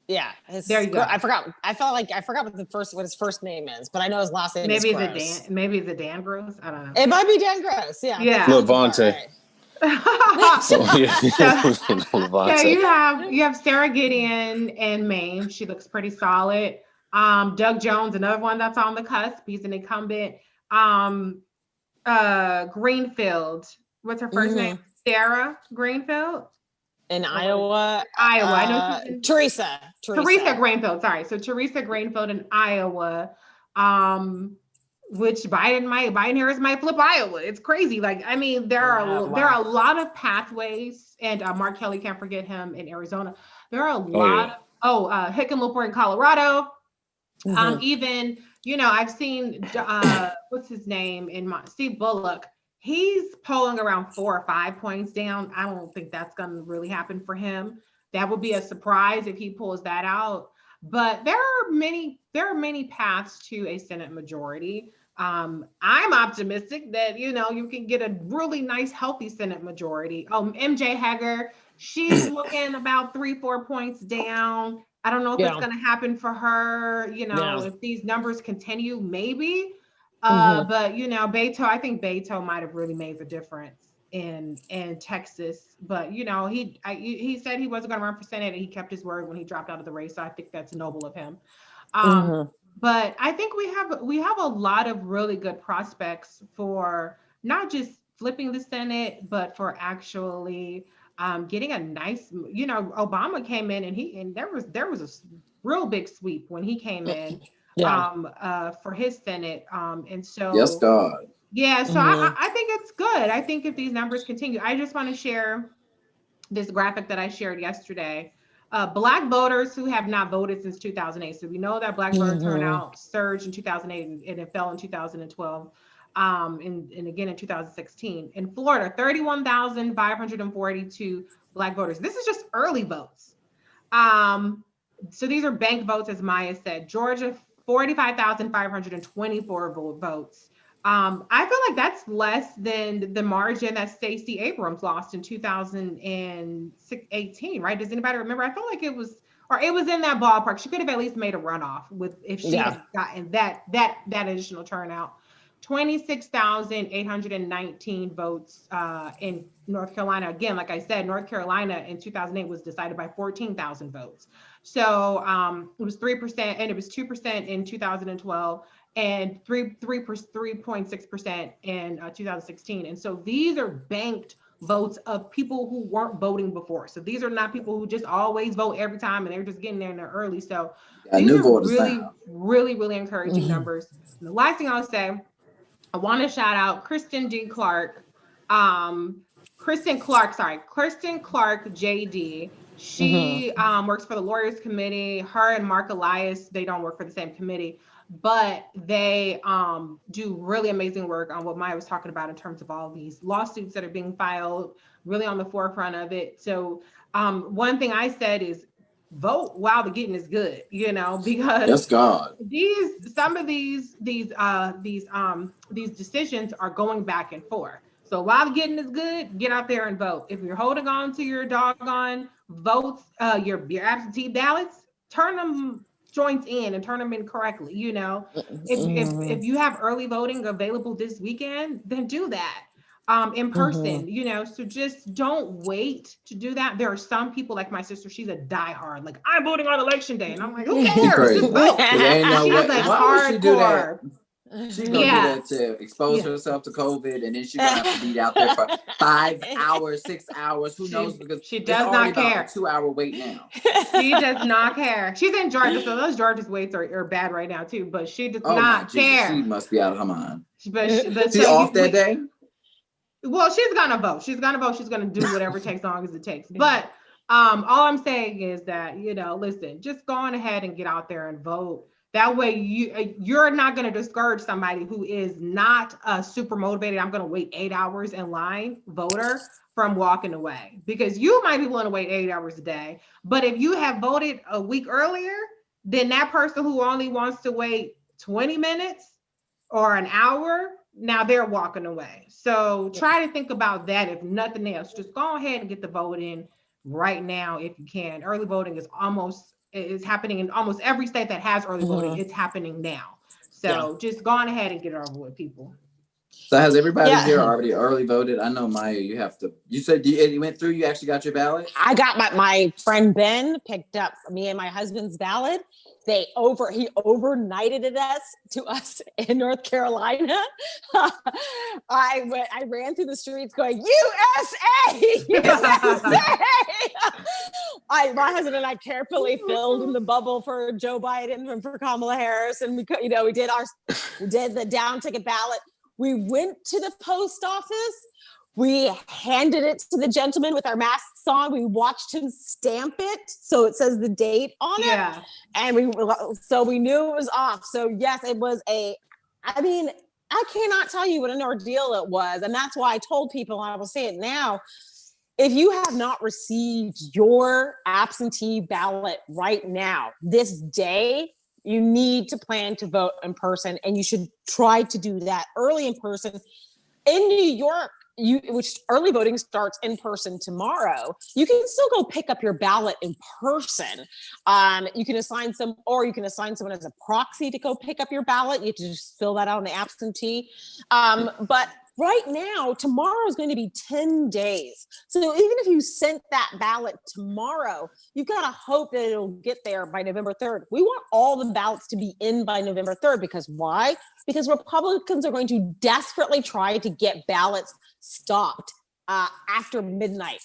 Yeah, there you go. I forgot what his first name is, but I know his last name is Gross. Maybe the Dan Gross. I don't know. It might be Dan Gross. Yeah. Levante. So you have Sarah Gideon in Maine. She looks pretty solid. Doug Jones, another one that's on the cusp. He's an incumbent. Greenfield. What's her first name? Sarah Greenfield. In Iowa. I know Teresa Greenfield. Sorry. So Teresa Greenfield in Iowa. Which Biden Harris might flip Iowa. It's crazy. Like, I mean, there are a lot of pathways, and Mark Kelly, can't forget him in Arizona. There are a lot of Hickenlooper in Colorado. Even, I've seen what's his name Steve Bullock. He's polling around 4 or 5 points down. I don't think that's going to really happen for him. That would be a surprise if he pulls that out. But there are many paths to a Senate majority. I'm optimistic that, you can get a really nice, healthy Senate majority. MJ Heger, she's looking about 3-4 points down. I don't know if it's going to happen for her, if these numbers continue, maybe. But, Beto, I think Beto might have really made the difference in Texas. But, he said he wasn't going to run for Senate, and he kept his word when he dropped out of the race. So I think that's noble of him. But I think we have a lot of really good prospects for not just flipping the Senate, but for actually getting a nice, Obama came in and there was a real big sweep when he came in for his Senate. And so yes, God. Yeah, so I think it's good. I think if these numbers continue, I just want to share this graphic that I shared yesterday. Black voters who have not voted since 2008. So we know that Black voter turnout surged in 2008 and it fell in 2012, and again in 2016. In Florida, 31,542 Black voters. This is just early votes. So these are bank votes, as Maya said. Georgia, 45,524 votes. I feel like that's less than the margin that Stacey Abrams lost in 2018, right? Does anybody remember? I feel like it was in that ballpark. She could have at least made a runoff if she had gotten that additional turnout. 26,819 votes in North Carolina. Again, like I said, North Carolina in 2008 was decided by 14,000 votes. So it was 3%, and it was 2% in 2012. And 3.6% in 2016. And so these are banked votes of people who weren't voting before. So these are not people who just always vote every time and they're just getting there early. So these are really encouraging numbers. And the last thing I'll say, I want to shout out Kristen Clark, JD. She works for the Lawyers Committee. Her and Mark Elias, they don't work for the same committee, but they do really amazing work on what Maya was talking about in terms of all these lawsuits that are being filed, really on the forefront of it. So one thing I said is vote while the getting is good, because yes, God. Some of these decisions are going back and forth. So while the getting is good, get out there and vote. If you're holding on to your doggone votes, your absentee ballots, turn them joints in and turn them in correctly. If you have early voting available this weekend, then do that in person. So just don't wait to do that. There are some people like my sister, she's a diehard, like, I'm voting on election day, and I'm like, who cares? Just vote. Why would she do that? She's gonna do that to expose herself to COVID, and then she's gonna have to be out there for 5 hours, 6 hours. Who knows? Because she does not care. A 2-hour wait now. She does not care. She's in Georgia, so those Georgia's waits are bad right now too. But she does not care. She must be out of her mind. But she's off that day. Well, she's gonna vote. She's gonna vote. She's gonna do whatever takes long as it takes. But all I'm saying is that listen, just go on ahead and get out there and vote. That way you're not going to discourage somebody who is not super motivated. I'm going to wait 8 hours in line voter from walking away, because you might be willing to wait 8 hours a day. But if you have voted a week earlier, then that person who only wants to wait 20 minutes or an hour, now they're walking away. So try to think about that. If nothing else, just go ahead and get the vote in right now if you can. Early voting is happening in almost every state that has early voting. It's happening now. So just go on ahead and get it over with, people. So has everybody Yeah. here already early voted? I know, Maya, you said you went through, you actually got your ballot? I got my friend Ben picked up me and my husband's ballot. He overnighted it to us in North Carolina. I ran through the streets going, USA! USA! My husband and I carefully filled in the bubble for Joe Biden and for Kamala Harris. And we did the down ticket ballot. We went to the post office. We handed it to the gentleman with our masks on. We watched him stamp it, so it says the date on it. And we knew it was off. So yes, it was I cannot tell you what an ordeal it was. And that's why I told people, and I will say it now, if you have not received your absentee ballot right now, this day, you need to plan to vote in person, and you should try to do that early in person. In New York, which early voting starts in person tomorrow, you can still go pick up your ballot in person. You can assign someone as a proxy to go pick up your ballot. You have to just fill that out on the absentee. But right now, tomorrow is going to be 10 days. So even if you sent that ballot tomorrow, you've got to hope that it'll get there by November 3rd. We want all the ballots to be in by November 3rd, because why? Because Republicans are going to desperately try to get ballots stopped after midnight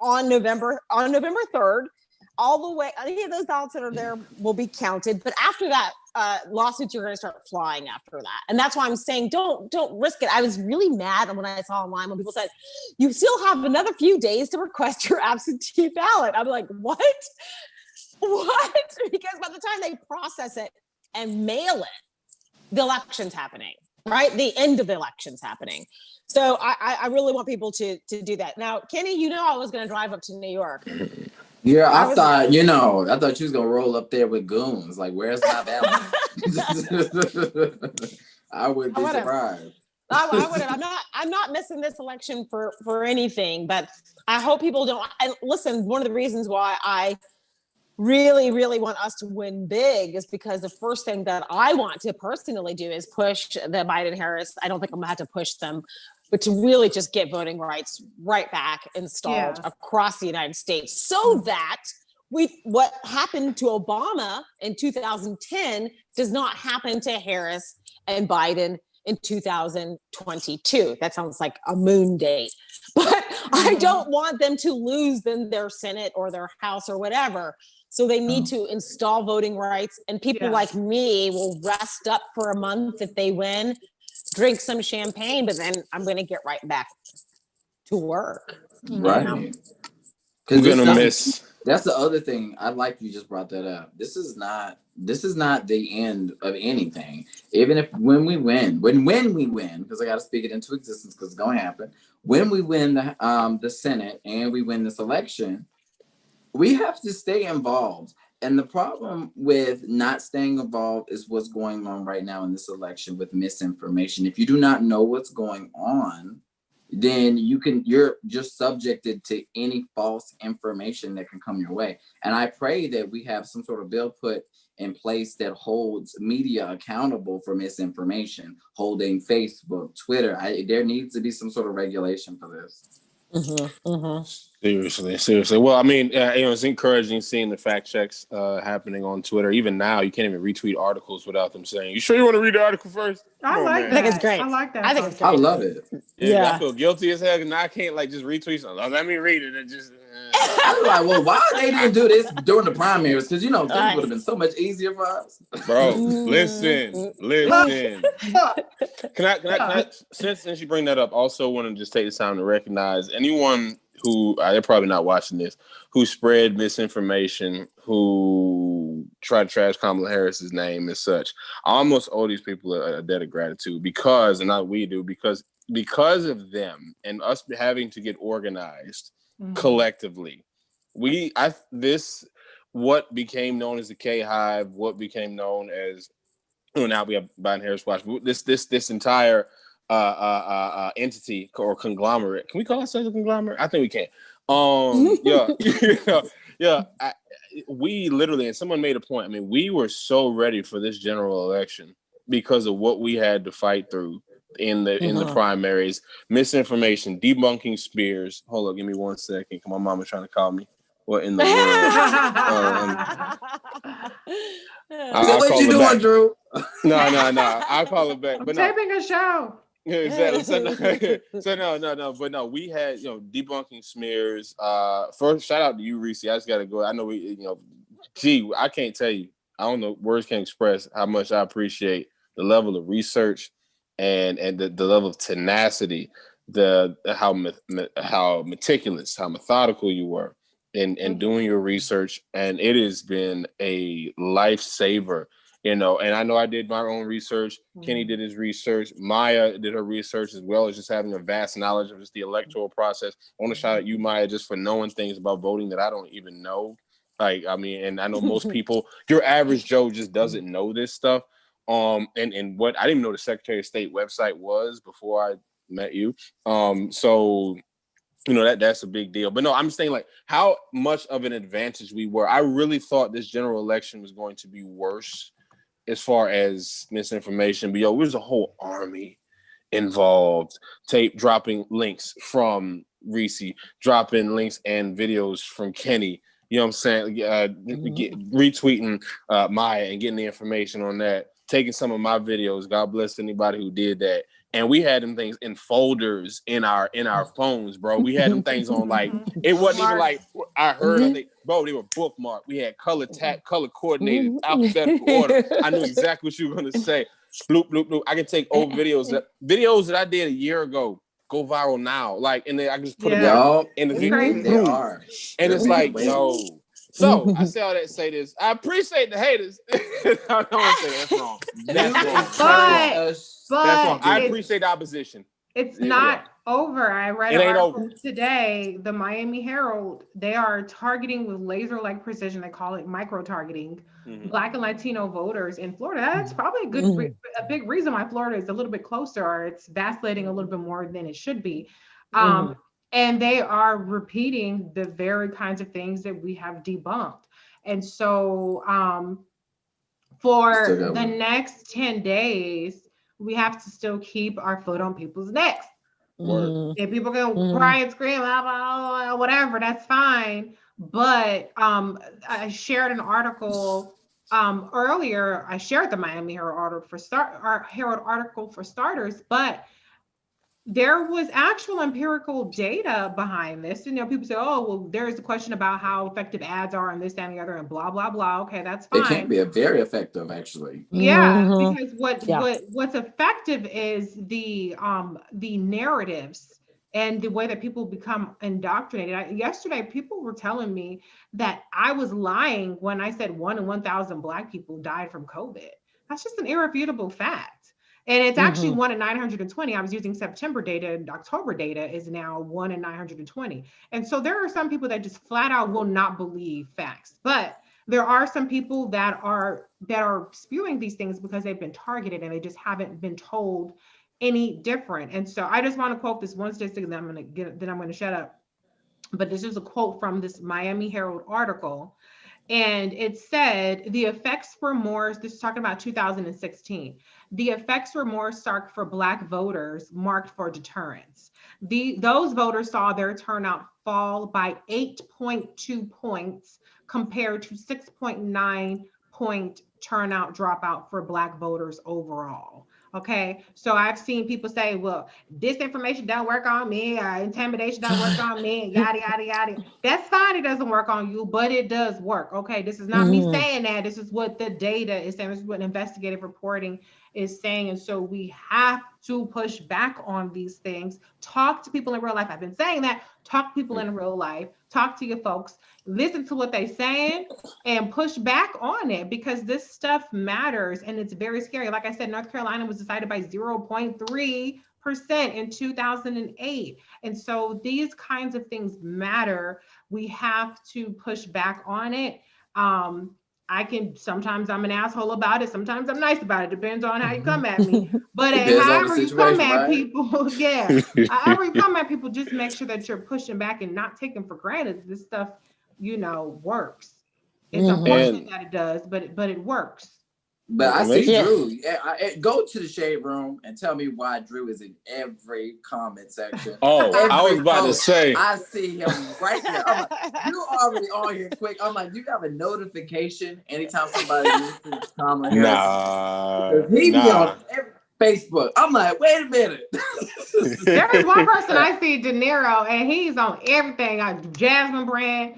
on November 3rd. All the way, any of those ballots that are there will be counted. But after that, lawsuits are going to start flying after that. And that's why I'm saying don't risk it. I was really mad when I saw online when people said, you still have another few days to request your absentee ballot. I'm like, what? Because by the time they process it and mail it, the election's happening, right? The end of the election's happening. So I really want people to do that. Now, Kenny, I was going to drive up to New York. Yeah, I thought you was gonna roll up there with goons. Like, where's my ballot? I would be surprised. I would have. I'm not missing this election for anything, but I hope people don't. And listen, one of the reasons why I really, really want us to win big is because the first thing that I want to personally do is push the Biden-Harris. I don't think I'm gonna have to push them, but to really just get voting rights right back installed across the United States, so that what happened to Obama in 2010 does not happen to Harris and Biden in 2022. That sounds like a moon date, but I don't want them to lose their Senate or their House or whatever. So they need to install voting rights, and people like me will rest up for a month if they win, drink some champagne, but then I'm going to get right back to work. Right. We're going to miss. That's the other thing. I like you just brought that up. This is not the end of anything. Even when we win, because I got to speak it into existence because it's going to happen. When we win the Senate and we win this election, we have to stay involved. And the problem with not staying involved is what's going on right now in this election with misinformation. If you do not know what's going on, then you're just subjected to any false information that can come your way. And I pray that we have some sort of bill put in place that holds media accountable for misinformation, holding Facebook, Twitter. There needs to be some sort of regulation for this. Seriously. Well, I mean, it's encouraging seeing the fact checks happening on Twitter. Even now, you can't even retweet articles without them saying, "You sure you want to read the article first?" I like that. I think it's great. I like that. I think it's great. I love it. Yeah. I feel guilty as hell because now I can't just retweet something. Let me read it and just. I'm like, well, why they didn't do this during the primaries? Because things would have been so much easier for us. Bro, listen. Can I since you bring that up, also want to just take this time to recognize anyone who they're probably not watching this, who spread misinformation, who try to trash Kamala Harris's name and such. I almost owe these people a debt of gratitude because of them and us having to get organized collectively. What became known as the K Hive, what became known as now we have Biden Harris Watch. But this entire entity or conglomerate. Can we call ourselves a conglomerate? I think we can. Yeah. We literally, and someone made a point. I mean, we were so ready for this general election because of what we had to fight through in the primaries, misinformation, debunking Spears. Hold up, give me 1 second. My mama's trying to call me. What in the world? So what you doing, Drew? No. I'll call it back. I'm But taping a show. Yeah, exactly. So no. But no, we had debunking smears. First, shout out to you, Reese. I just gotta go. I know gee, I can't tell you. I don't know. Words can't express how much I appreciate the level of research and the level of tenacity, how meticulous, how methodical you were in doing your research, and it has been a lifesaver. And I know I did my own research. Kenny did his research. Maya did her research, as well as just having a vast knowledge of just the electoral process. I want to shout out you, Maya, just for knowing things about voting that I don't even know. And I know most people, your average Joe just doesn't know this stuff. And what I didn't even know the Secretary of State website was before I met you. So that's a big deal. But no, I'm saying like how much of an advantage we were. I really thought this general election was going to be worse as far as misinformation. But there's a whole army involved, dropping links from Reese, dropping links and videos from Kenny. You know what I'm saying? Retweeting Maya and getting the information on that. Taking some of my videos. God bless anybody who did that. And we had them things in folders in our phones, bro. We had them things on like it wasn't even like I heard of it, bro. They were bookmarked. We had color coordinated, alphabetical order. I knew exactly what you were gonna say. Bloop bloop bloop. I can take old videos that I did a year ago go viral now. Like, and then I just put them in the video. They are, and it's like no. So I say all that to say this. I appreciate the haters. I don't want to say that's wrong. That's wrong. That's wrong. I appreciate the opposition. It's not over. I read an article today, the Miami Herald, they are targeting with laser-like precision, they call it micro-targeting, Black and Latino voters in Florida. That's probably a big reason why Florida is a little bit closer, or it's vacillating a little bit more than it should be. And they are repeating the very kinds of things that we have debunked. And so for the next 10 days, we have to still keep our foot on people's necks. If people can cry and scream, whatever, that's fine. But I shared an article earlier. I shared the Miami Herald article for starters, but there was actual empirical data behind this. People say, oh, well, there's a question about how effective ads are and this, that, and the other, and blah, blah, blah. Okay, that's fine. It can be very effective, actually. Yeah, because what's effective is the narratives and the way that people become indoctrinated. Yesterday, people were telling me that I was lying when I said 1 in 1,000 Black people died from COVID. That's just an irrefutable fact. And it's actually 1 in 920. I was using September data, and October data is now 1 in 920. And so there are some people that just flat out will not believe facts. But there are some people that are spewing these things because they've been targeted and they just haven't been told any different. And so I just want to quote this one statistic, and then I'm going to shut up. But this is a quote from this Miami Herald article. And it said, the effects were more, this is talking about 2016, the effects were more stark for Black voters marked for deterrence. Those voters saw their turnout fall by 8.2 points compared to 6.9 point turnout dropout for Black voters overall. Okay, so I've seen people say, well, disinformation don't work on me, intimidation don't work on me, yada, yada, yada. That's fine, it doesn't work on you, but it does work. Okay, this is not me saying that. This is what the data is saying. This is what investigative reporting is saying. And so we have to push back on these things. Talk to people in real life. I've been saying that. Talk to people in real life. Talk to your folks. Listen to what they're saying and push back on it, because this stuff matters and it's very scary. Like I said, North Carolina was decided by 0.3% in 2008. And so these kinds of things matter. We have to push back on it. sometimes I'm an asshole about it. Sometimes I'm nice about it. Depends on how you come at me. But Depends on the however you come situation, at right? people, yeah, however you come at people, just make sure that you're pushing back and not taking for granted this stuff, works. It's Mhm. unfortunate And that it does, but it works. But I Well, see make Yeah. Drew. Go to the shade room and tell me why Drew is in every comment section. I Every was about to post. say. I see him right there. I'm like, you already on here quick. I'm like, you have a notification anytime somebody mentions comment here. Nah, He be on nah. every Facebook. I'm like, wait a minute. There's one person I see, De Niro, and he's on everything. Jasmine Brand,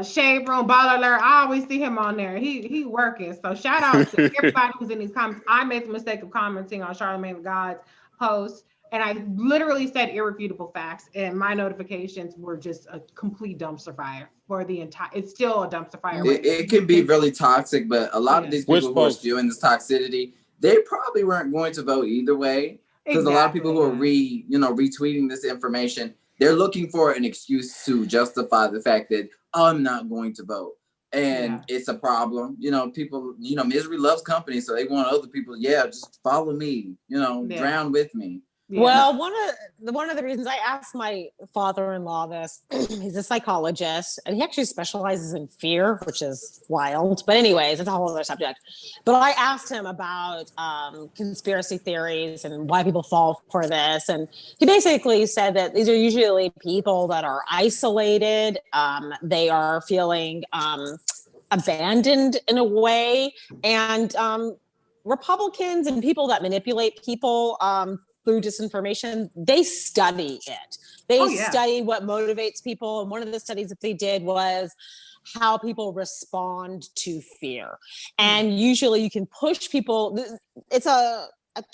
Shade Room, Ball Alert. I always see him on there. He working. So shout out to everybody who's in these comments. I made the mistake of commenting on Charlamagne the God's post, and I literally said irrefutable facts, and my notifications were just a complete dumpster fire for the entire. It's still a dumpster fire right now. It can be really toxic, but a lot of these Which people who are post? spewing this toxicity, they probably weren't going to vote either way. Because a lot of people who are retweeting this information, they're looking for an excuse to justify the fact that I'm not going to vote. And it's a problem. People, misery loves company. So they want other people, just follow me, drown with me. Yeah. Well, one of the reasons I asked my father-in-law this, he's a psychologist, and he actually specializes in fear, which is wild. But anyways, it's a whole other subject. But I asked him about conspiracy theories and why people fall for this, and he basically said that these are usually people that are isolated. They are feeling abandoned in a way, and Republicans and people that manipulate people through disinformation, they study it. They study what motivates people. And one of the studies that they did was how people respond to fear. And usually you can push people. It's a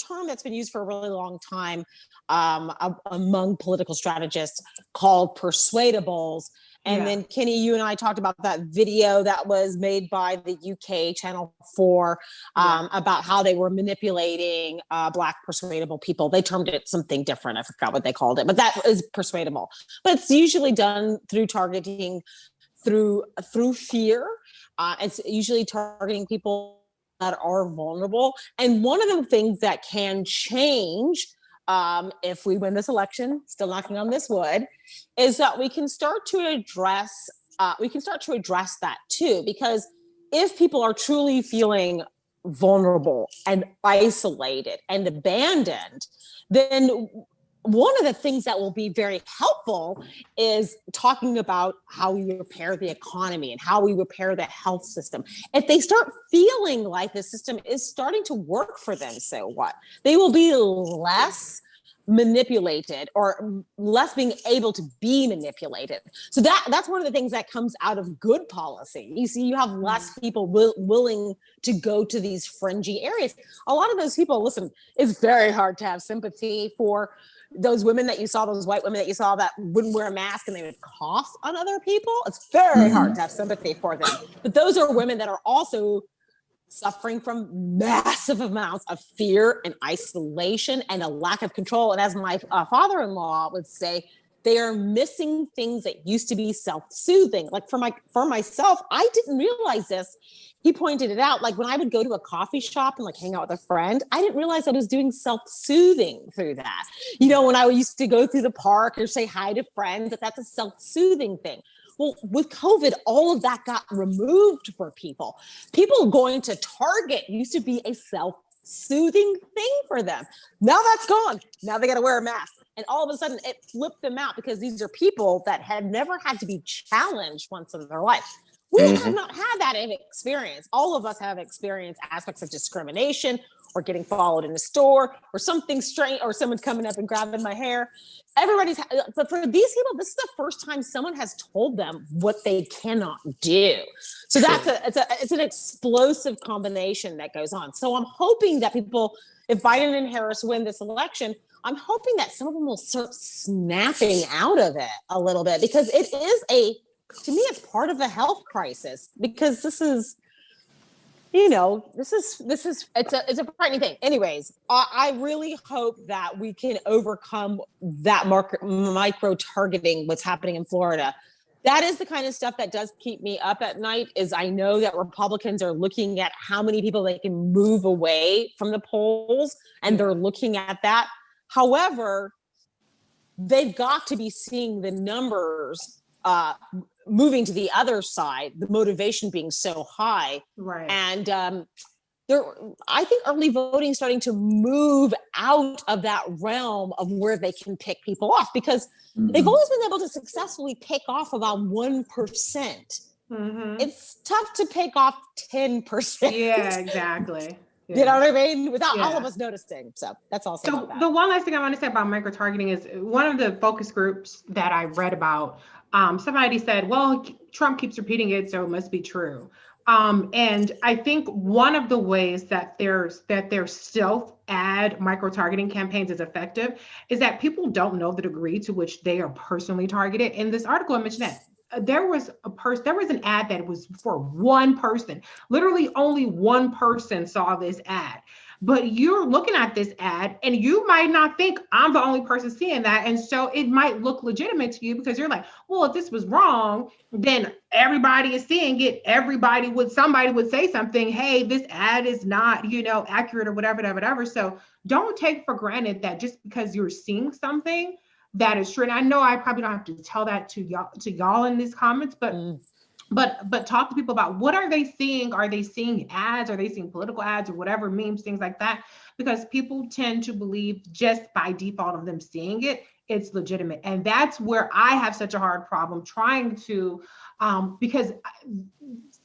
term that's been used for a really long time among political strategists called persuadables. And then Kenny, you and I talked about that video that was made by the UK Channel 4 about how they were manipulating Black persuadable people. They termed it something different. I forgot what they called it, but that is persuadable. But it's usually done through targeting, through fear. It's usually targeting people that are vulnerable. And one of the things that can change if we win this election, still knocking on this wood, is that we can start to address that too. Because if people are truly feeling vulnerable and isolated and abandoned, then one of the things that will be very helpful is talking about how we repair the economy and how we repair the health system. If they start feeling like the system is starting to work for them, so what? They will be less manipulated or less being able to be manipulated. So that's one of the things that comes out of good policy. You see, you have less people willing to go to these fringy areas. A lot of those people, listen, it's very hard to have sympathy for those women that you saw, those white women that you saw that wouldn't wear a mask and they would cough on other people. It's very hard to have sympathy for them. But those are women that are also suffering from massive amounts of fear and isolation and a lack of control. And as my father-in-law would say, they are missing things that used to be self-soothing. Like for myself, I didn't realize this. He pointed it out. Like when I would go to a coffee shop and like hang out with a friend, I didn't realize I was doing self-soothing through that. When I used to go through the park or say hi to friends, that's a self-soothing thing. Well, with COVID, all of that got removed for people. People going to Target used to be a self-soothing thing for them. Now that's gone. Now they got to wear a mask. And all of a sudden it flipped them out because these are people that had never had to be challenged once in their life. We have not had that experience. All of us have experienced aspects of discrimination or getting followed in a store or something strange or someone coming up and grabbing my hair. But for these people, this is the first time someone has told them what they cannot do. So it's an explosive combination that goes on. So I'm hoping that people, if Biden and Harris win this election, I'm hoping that some of them will start snapping out of it a little bit because it is to me, it's part of a health crisis because this is, it's a frightening thing. Anyways, I really hope that we can overcome that micro targeting, what's happening in Florida. that is the kind of stuff that does keep me up at night. Is I know that Republicans are looking at how many people they can move away from the polls, and they're looking at that. However, they've got to be seeing the numbers moving to the other side, the motivation being so high. Right. And I think early voting is starting to move out of that realm of where they can pick people off, because they've always been able to successfully pick off about 1%. It's tough to pick off 10%. Yeah, exactly. Yeah. You know what I mean? Without all of us noticing. So that's all. So the one last thing I want to say about micro-targeting is one of the focus groups that I read about, somebody said, well, Trump keeps repeating it, so it must be true. And I think one of the ways that their stealth ad micro-targeting campaigns is effective is that people don't know the degree to which they are personally targeted. In this article, I mentioned that there was an ad that was for one person. Literally only one person saw this ad. But you're looking at this ad and you might not think I'm the only person seeing that. And so it might look legitimate to you because you're like, well, if this was wrong, then everybody is seeing it. Somebody would say something, hey, this ad is not, accurate or whatever. So don't take for granted that just because you're seeing something that is true. And I know I probably don't have to tell that to y'all in these comments, but talk to people about what are they seeing? Are they seeing ads? Are they seeing political ads or whatever, memes, things like that? Because people tend to believe just by default of them seeing it, it's legitimate. And that's where I have such a hard problem trying to, because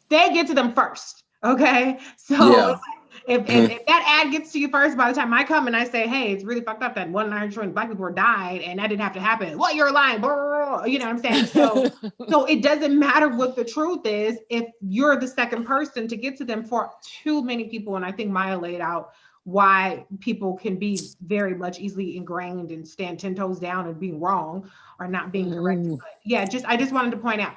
they get to them first. Okay. So if that ad gets to you first, by the time I come and I say, hey, it's really fucked up that 120 Black people died and that didn't have to happen. Well, you're lying. You know what I'm saying? So it doesn't matter what the truth is if you're the second person to get to them. For too many people. And I think Maya laid out why people can be very much easily ingrained and stand 10 toes down and being wrong or not being correct. But yeah, I just wanted to point out,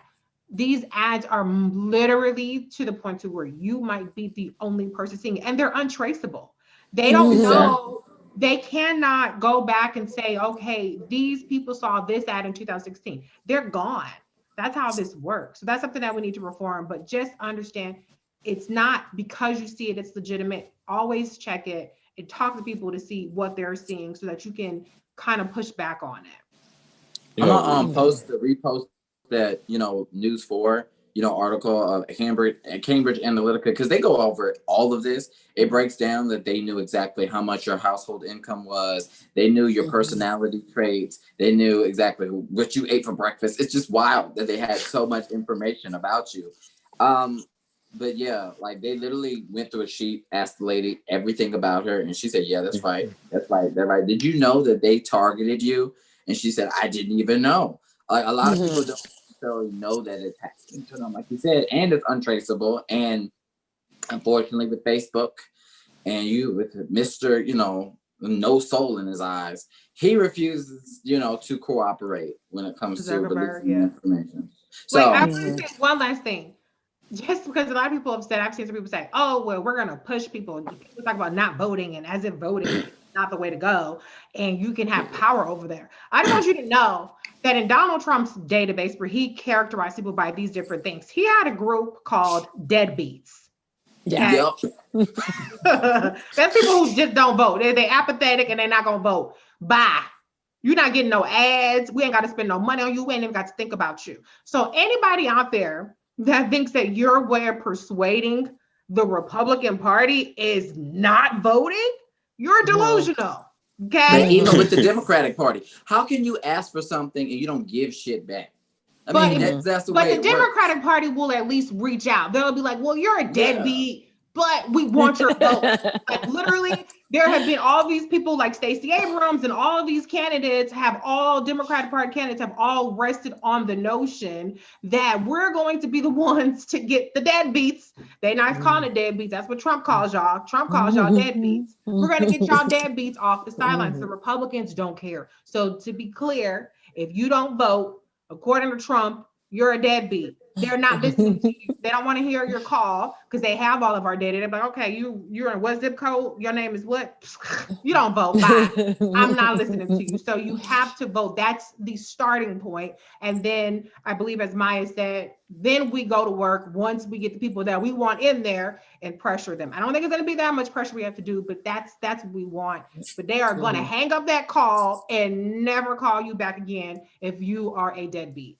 these ads are literally to the point to where you might be the only person seeing it, and they're untraceable. They don't know. They cannot go back and say, okay, these people saw this ad in 2016. They're gone. That's how this works. So that's something that we need to reform, but just understand it's not because you see it, it's legitimate. Always check it and talk to people to see what they're seeing so that you can kind of push back on it. I'm gonna repost that News 4 article of Cambridge Analytica, because they go over all of this. It breaks down that they knew exactly how much your household income was. They knew your personality traits. They knew exactly what you ate for breakfast. It's just wild that they had so much information about you. But yeah, like they literally went through a sheet, asked the lady everything about her, and she said, yeah, that's right. That's right. That's right. Did you know that they targeted you? And she said, I didn't even know. Like a lot of people don't necessarily know that it's happening to them, like you said, and it's untraceable. And unfortunately, with Facebook and with Mr. No soul in his eyes, he refuses, to cooperate when it comes to releasing information. So I want to say one last thing. Just because a lot of people have said, I've seen some people say, oh, well, we're going to push people. People talk about not voting and as if voting is not the way to go. And you can have power over there. I just want you to know that in Donald Trump's database, where he characterized people by these different things, he had a group called deadbeats. Yeah. Okay? That's people who just don't vote. They're apathetic and they're not going to vote. Bye. You're not getting no ads. We ain't got to spend no money on you. We ain't even got to think about you. So anybody out there that thinks that your way of persuading the Republican Party is not voting, you're delusional. Okay. But even with the Democratic Party, how can you ask for something and you don't give shit back? I mean, that's the way. But the Democratic Party will at least reach out. They'll be like, well, you're a deadbeat, but we want your vote. Like literally, there have been all these people like Stacey Abrams and all of these candidates Democratic Party candidates have all rested on the notion that we're going to be the ones to get the deadbeats. They're not calling it deadbeats. That's what Trump calls y'all. Trump calls y'all deadbeats. We're going to get y'all deadbeats off the sidelines. The Republicans don't care. So to be clear, if you don't vote, according to Trump, you're a deadbeat. They're not listening to you. They don't want to hear your call because they have all of our data. They're like, okay, you're in what zip code? Your name is what? You don't vote. Bye. I'm not listening to you. So you have to vote. That's the starting point. And then I believe, as Maya said, then we go to work once we get the people that we want in there and pressure them. I don't think it's going to be that much pressure we have to do, but that's what we want. But they are going to hang up that call and never call you back again if you are a deadbeat.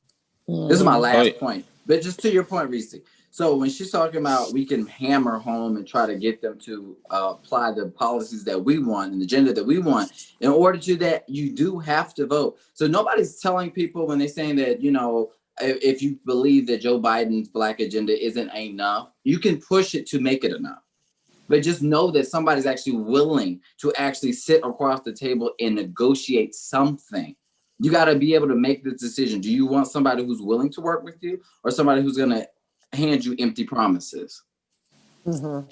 This is my last point, but just to your point, Reese. So when she's talking about we can hammer home and try to get them to apply the policies that we want and the agenda that we want, in order to that, you do have to vote. So nobody's telling people when they're saying that, you know, if you believe that Joe Biden's Black agenda isn't enough, you can push it to make it enough. But just know that somebody's actually willing to actually sit across the table and negotiate something. You got to be able to make this decision. Do you want somebody who's willing to work with you or somebody who's going to hand you empty promises? Mm-hmm.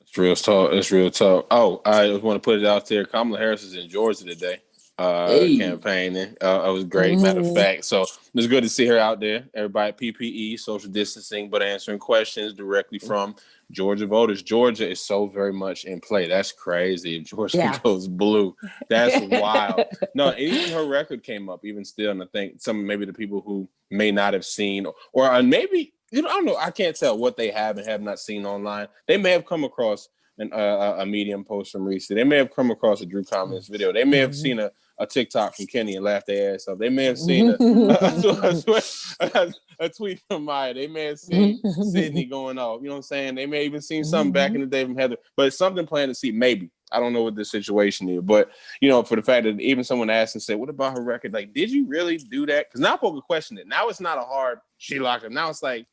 It's real talk. It's real talk. Oh, I just want to put it out there. Kamala Harris is in Georgia today, campaigning. It was great, matter of fact. So it's good to see her out there. Everybody PPE, social distancing, but answering questions directly from Georgia voters. Georgia is so very much in play. That's crazy. If Georgia goes blue, that's wild. No, even her record came up even still. And I think maybe the people who may not have seen or maybe, you know, I don't know. I can't tell what they have and have not seen online. They may have come across a Medium post from Reese. They may have come across a Drew Comments video. They may have seen a TikTok from Kenny and laughed their ass off. They may have seen a tweet from Maya. They may have seen Sydney going off. You know what I'm saying? They may have even seen something back in the day from Heather. But it's something planted to see. Maybe. I don't know what the situation is. But, you know, for the fact that even someone asked and said, what about her record? Like, did you really do that? Because now people question it. Now it's not a hard, she locked up. Now it's like,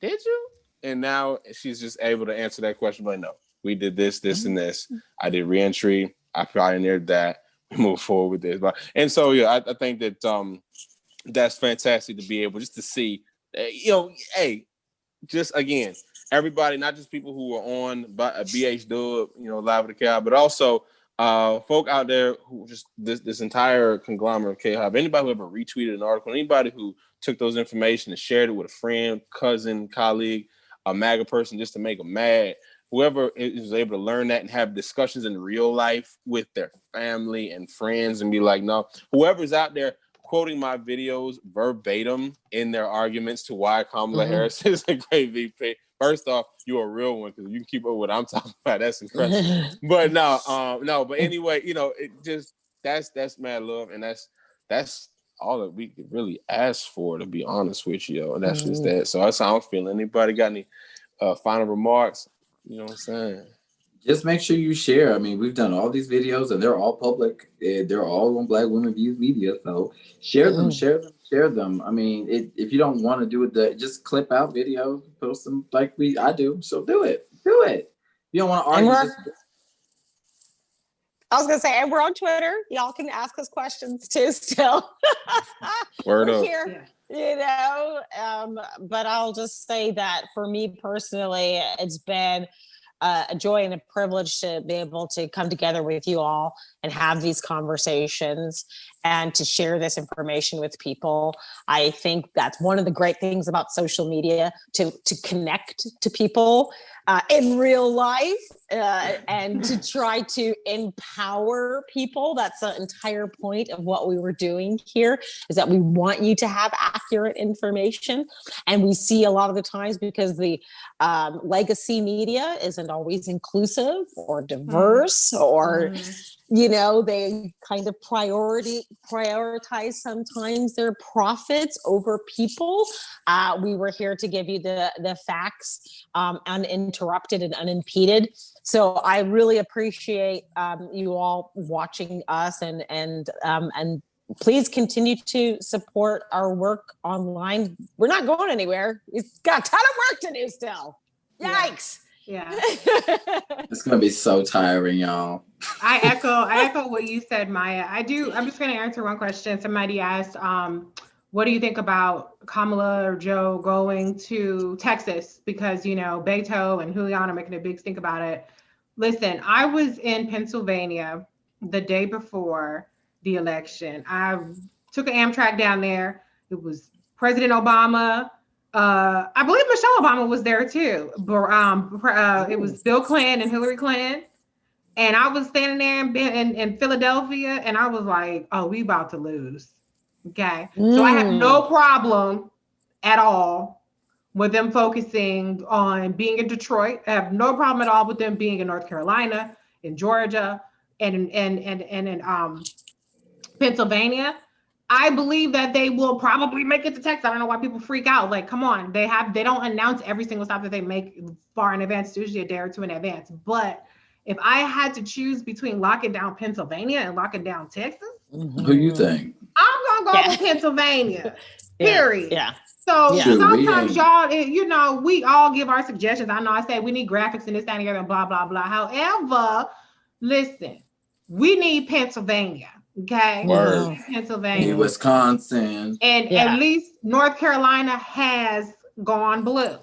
did you? And now she's just able to answer that question. Like, no, we did this, and this. I did reentry. I pioneered that. We move forward with this. And so, yeah, I think that that's fantastic to be able just to see, you know, hey, just again, everybody, not just people who are on BH Dub, you know, Live with the Cow, but also folk out there who just this entire conglomerate of K-Hop, anybody who ever retweeted an article, anybody who took those information and shared it with a friend, cousin, colleague, a MAGA person just to make them mad. Whoever is able to learn that and have discussions in real life with their family and friends and be like, no, whoever's out there quoting my videos verbatim in their arguments to why Kamala Harris is a great VP. First off, you're a real one because you can keep up with what I'm talking about. That's impressive. But no, but anyway, you know, it just that's mad love, and that's all that we could really ask for, to be honest with you, and that's just that. So that's how I'm feeling. Anybody got any final remarks? You know what I'm saying? Just make sure you share. I mean, we've done all these videos and they're all public. They're all on Black Women Views Media. So share them. I mean, if you don't want to do it, just clip out videos, post them like I do. So do it. You don't want to argue. I was going to say, and we're on Twitter. Y'all can ask us questions too still. Word up. Here, you know, but I'll just say that for me personally, it's been a joy and a privilege to be able to come together with you all and have these conversations and to share this information with people. I think that's one of the great things about social media, to connect to people in real life and to try to empower people. That's the entire point of what we were doing here, is that we want you to have accurate information. And we see a lot of the times, because the legacy media isn't always inclusive or diverse or you know, they kind of prioritize sometimes their profits over people. We were here to give you the facts uninterrupted and unimpeded. So I really appreciate you all watching us, and please continue to support our work online. We're not going anywhere. We've got a ton of work to do still. Yikes. Yeah. It's going to be so tiring, y'all. I echo what you said, Maya. I'm just going to answer one question. Somebody asked, what do you think about Kamala or Joe going to Texas? Because, you know, Beto and Julian are making a big stink about it. Listen, I was in Pennsylvania the day before the election. I took an Amtrak down there. It was President Obama, I believe Michelle Obama was there too. But it was Bill Clinton and Hillary Clinton. And I was standing there in Philadelphia, and I was like, oh, we about to lose. Okay. So I have no problem at all with them focusing on being in Detroit. I have no problem at all with them being in North Carolina, in Georgia, and in Pennsylvania. I believe that they will probably make it to Texas. I don't know why people freak out. Like, come on, they don't announce every single stop that they make far in advance. It's usually a day or two in advance. But if I had to choose between locking down Pennsylvania and locking down Texas, who you think? I'm gonna go with Pennsylvania. Period. Yeah. So Shoot, sometimes y'all, we all give our suggestions. I know I say we need graphics and this, that, and the other, and blah, blah, blah. However, listen, we need Pennsylvania. Okay. Word. Pennsylvania. Wisconsin. And at least North Carolina has gone blue.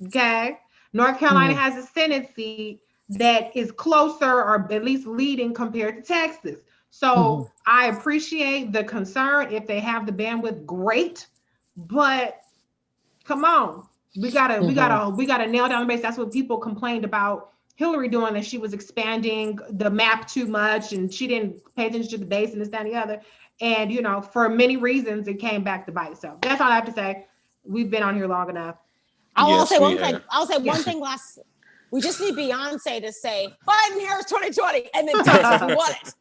Okay. North Carolina has a Senate seat that is closer or at least leading compared to Texas. So I appreciate the concern. If they have the bandwidth, great. But come on, we gotta nail down the base. That's what people complained about Hillary doing, that she was expanding the map too much and she didn't pay attention to the base and this, that, and the other. And for many reasons, it came back to bite. So that's all I have to say. We've been on here long enough. I'll say one thing last. We just need Beyonce to say Biden Harris 2020 and then Texas won it.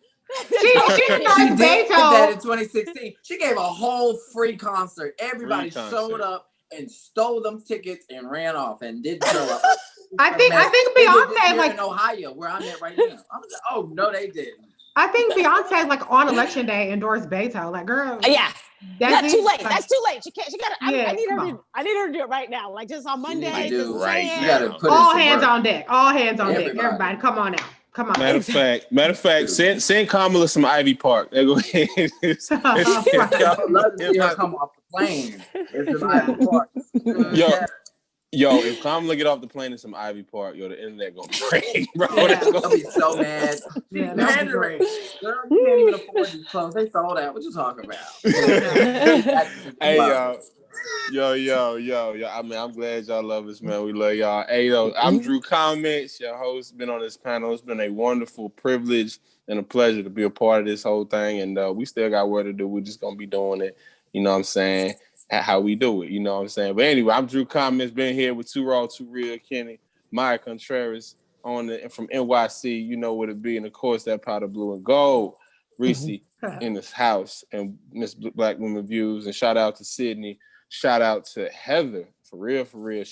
She did that in 2016. She gave a whole free concert. Everybody showed up and stole them tickets and ran off and didn't show up. I think Beyonce, like in Ohio, where I'm at right now. I was like, oh no, they didn't. I think Beyonce, like on election day, endorsed Beto. Like, girl, that's too late. That's too late. She can't. She got to. I need her to do it right now. Like just on Monday. You right. got to put all hands on deck. All hands on deck. Everybody, come on out. Come on. Matter of fact, send Kamala some Ivy Park. They go ahead. I would love to see her come off the plane. It's some Ivy Park. Yo, if Kamala get off the plane in some Ivy Park, the internet gonna break, bro. They'll be so mad. Yeah, that'd be great. Girl, you can't even afford these clothes. They sold out. What you talking about? Hey, yo. I mean, I'm glad y'all love us, man. We love y'all. Hey, I'm Drew Comments, your host. Been on this panel. It's been a wonderful privilege and a pleasure to be a part of this whole thing. And we still got work to do. We're just gonna be doing it. You know what I'm saying? How we do it, you know what I'm saying? But anyway, I'm Drew Comments, been here with Too Raw, Too Real, Kenny, Maya Contreras from NYC, you know what it be, and of course that powder blue and gold, Reese in this house, and Miss Black Women Views, and shout out to Sydney, shout out to Heather, for real, she